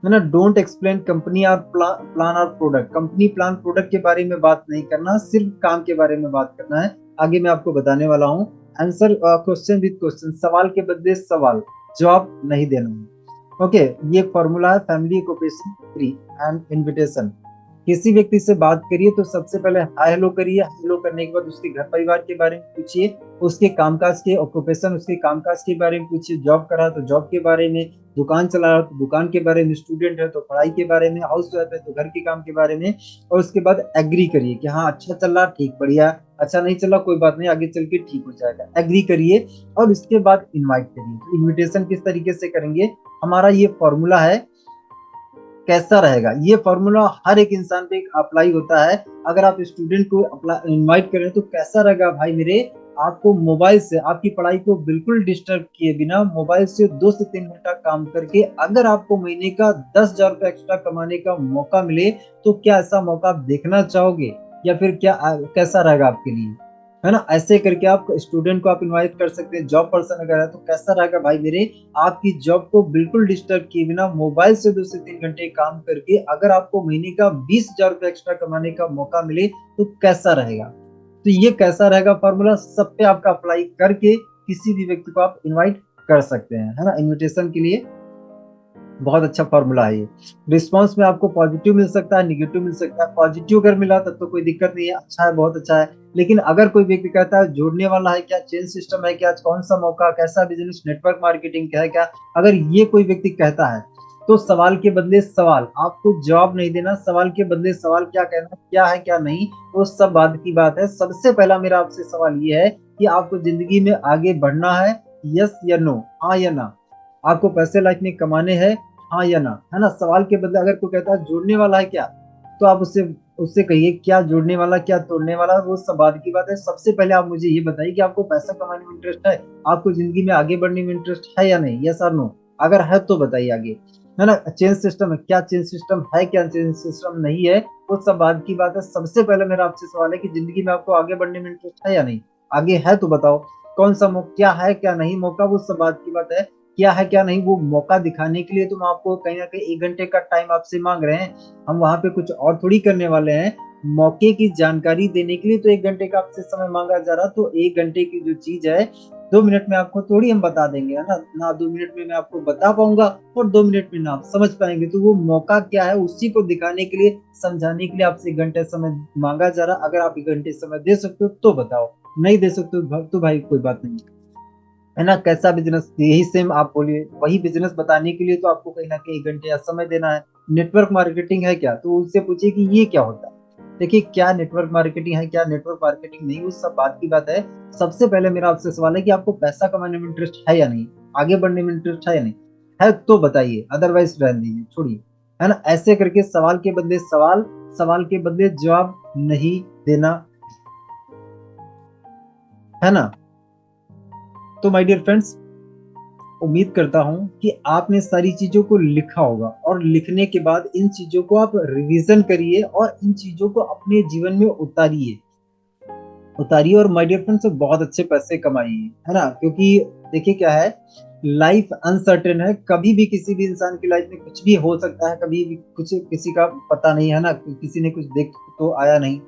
है ना। डोंट एक्सप्लेन कंपनी और प्लान और प्रोडक्ट। कंपनी, प्लान, प्रोडक्ट के बारे में बात नहीं करना, सिर्फ काम के बारे में बात करना है। आगे मैं आपको बताने वाला हूँ। आंसर क्वेश्चन विद क्वेश्चन, सवाल के बदले सवाल, जवाब नहीं देना है। ओके, ये फॉर्मूला है family occupation free and invitation. किसी व्यक्ति से बात करिए तो सबसे पहले हाय हेलो करिए। हेलो करने के बाद उसके घर परिवार के बारे में पूछिए, उसके कामकाज के, ऑक्यूपेशन, उसके कामकाज के बारे में पूछिए। जॉब कर रहा तो जॉब के बारे में, दुकान चला रहा तो दुकान के बारे में, स्टूडेंट है तो पढ़ाई के बारे में, हाउस वाइफ है तो घर के काम के बारे में। और उसके बाद एग्री करिए कि हाँ अच्छा चल रहा, ठीक, बढ़िया। अच्छा नहीं चला, कोई बात नहीं, आगे चल के ठीक हो जाएगा। एग्री करिए और उसके बाद इन्वाइट करिए। तो इन्विटेशन किस तरीके से करेंगे, हमारा ये फॉर्मूला है। कैसा रहेगा ये फॉर्मूला, हर एक इंसान पे अप्लाई होता है। अगर आप स्टूडेंट को इनवाइट करें तो कैसा रहेगा भाई मेरे, आपको मोबाइल से आपकी पढ़ाई को बिल्कुल डिस्टर्ब किए बिना मोबाइल से 2 से 3 घंटा काम करके अगर आपको महीने का 10,000 रुपया एक्स्ट्रा कमाने का मौका मिले, तो क्या ऐसा मौका आप देखना चाहोगे, या फिर क्या कैसा रहेगा आपके लिए, है ना। ऐसे करके आप स्टूडेंट को आप इनवाइट कर सकते हैं। जॉब पर्सन अगर है तो कैसा रहेगा भाई मेरे, आपकी जॉब को बिल्कुल डिस्टर्ब किए बिना मोबाइल से 2 से 3 घंटे काम करके अगर आपको महीने का 20,000 रुपया एक्स्ट्रा कमाने का मौका मिले तो कैसा रहेगा। तो ये कैसा रहेगा फॉर्मूला सब पे आपका अप्लाई करके किसी भी व्यक्ति को आप इनवाइट कर सकते हैं, है ना। इनविटेशन के लिए बहुत अच्छा फॉर्मूला है ये। रिस्पांस में आपको पॉजिटिव मिल सकता है, निगेटिव मिल सकता है। पॉजिटिव अगर मिला तब तो कोई दिक्कत नहीं है, अच्छा है, बहुत अच्छा है। लेकिन अगर कोई व्यक्ति कहता है जोड़ने वाला है क्या, चेंज सिस्टम है क्या, कौन सा मौका, कैसा बिजनेस, नेटवर्क मार्केटिंग क्या है क्या, अगर ये कोई व्यक्ति कहता है तो सवाल के बदले सवाल, आपको जवाब नहीं देना, सवाल के बदले सवाल क्या कहना, क्या है क्या नहीं, वो सब बाद की बात है। सबसे पहला मेरा आपसे सवाल ये है कि आपको जिंदगी में आगे बढ़ना है, यस या नो, हाँ या ना। आपको पैसे लाइफ में कमाने हैं, हाँ या ना, है ना। सवाल के बदले अगर कोई कहता है जोड़ने वाला है क्या, तो आप उससे उससे कहिए क्या जोड़ने वाला, क्या तोड़ने वाला, वो सब बात की बात है। सबसे पहले आप मुझे ये बताइए कि आपको पैसा कमाने में इंटरेस्ट है, आपको जिंदगी में आगे बढ़ने में इंटरेस्ट है या नहीं, यस और नो। अगर है तो बताइए आगे। है ना। चेंज सिस्टम है क्या, चेंज सिस्टम है क्या, चेंज सिस्टम नहीं है, वो सब बात की बात है। सबसे पहले मेरा आपसे सवाल है कि जिंदगी में आपको आगे बढ़ने में इंटरेस्ट है या नहीं। आगे है तो बताओ, कौन सा क्या है क्या नहीं मौका, वो सब बात की बात है। क्या है क्या नहीं वो मौका दिखाने के लिए तुम आपको कहीं ना कहीं 1 घंटे का टाइम आपसे मांग रहे हैं। हम वहां पे कुछ और थोड़ी करने वाले हैं। मौके की जानकारी देने के लिए तो 1 घंटे का आपसे समय मांगा जा रहा, तो 1 घंटे की जो चीज है 2 मिनट में आपको थोड़ी हम बता देंगे, है ना। ना 2 मिनट में मैं आपको बता पाऊंगा और 2 मिनट में ना आप समझ पाएंगे। तो वो मौका क्या है उसी को दिखाने के लिए, समझाने के लिए आपसे 1 घंटे समय मांगा जा रहा। अगर आप 1 घंटे समय दे सकते हो तो बताओ, नहीं दे सकते हो तो भाई कोई बात नहीं, है ना। कैसा बिजनेस, यही सेम आप बोलिए, वही बिजनेस बताने के लिए तो आपको कहीं ना कहीं 1 घंटे या समय देना है। नेटवर्क मार्केटिंग है क्या, तो उससे पूछिए कि ये क्या होता है। देखिए क्या नेटवर्क मार्केटिंग है क्या नेटवर्क मार्केटिंग नहीं, उस सब बात की बात है। सबसे पहले मेरा आपसे सवाल है कि आपको पैसा कमाने में इंटरेस्ट है या नहीं, आगे बढ़ने में इंटरेस्ट है या नहीं। है तो बताइए, अदरवाइज रहने दीजिए, छोड़िए। है ना, ऐसे करके सवाल के बदले सवाल, सवाल के बदले जवाब नहीं देना, है ना। तो माय डियर फ्रेंड्स, उम्मीद करता हूं कि आपने सारी चीजों को लिखा होगा, और लिखने के बाद इन चीजों को आप रिवीजन करिए और इन चीजों को अपने जीवन में उतारिए, उतारिए और माय डियर फ्रेंड्स बहुत अच्छे पैसे कमाइए, है ना। क्योंकि देखिए क्या है, लाइफ अनसर्टेन है, कभी भी किसी भी इंसान की लाइफ में कुछ भी हो सकता है, कभी भी कुछ किसी का पता नहीं, है ना, किसी ने कुछ देख तो आया नहीं।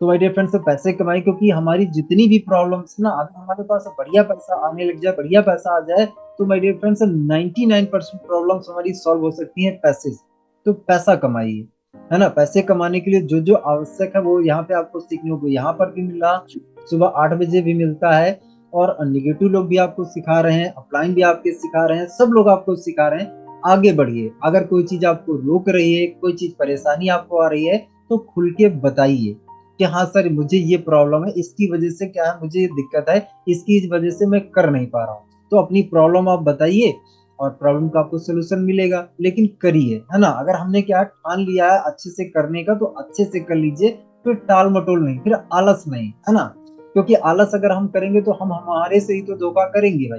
तो माय डियर फ्रेंड्स पैसे कमाएं, क्योंकि हमारी जितनी भी प्रॉब्लम्स ना, अगर हमारे पास बढ़िया पैसा आने लग जाए, बढ़िया पैसा आ जाए, तो माय डियर फ्रेंड्स 99% प्रॉब्लम्स हमारी सॉल्व हो सकती हैं पैसे से। तो पैसा कमाइए, है ना। पैसे कमाने के लिए जो जो आवश्यक है वो यहाँ पे आपको सीखने को यहाँ पर भी मिल रहा, सुबह 8 बजे भी मिलता है। और निगेटिव लोग भी आपको सिखा रहे हैं, अपलाइन भी आपके सिखा रहे हैं, सब लोग आपको सिखा रहे हैं। आगे बढ़िए, अगर कोई चीज आपको रोक रही है, कोई चीज परेशानी आपको आ रही है, तो खुल के बताइए कि हाँ सर मुझे ये प्रॉब्लम है, इसकी वजह से क्या है, मुझे ये दिक्कत है, इसकी वजह से मैं कर नहीं पा रहा हूँ। तो अपनी प्रॉब्लम आप बताइए और प्रॉब्लम का आपको सोल्यूशन मिलेगा, लेकिन करिए, है ना। अगर हमने क्या ठान लिया है अच्छे से करने का, तो अच्छे से कर लीजिए, फिर टाल मटोल नहीं, फिर आलस नहीं, है ना। क्योंकि आलस अगर हम करेंगे तो हम हमारे से ही तो धोखा करेंगे भाई,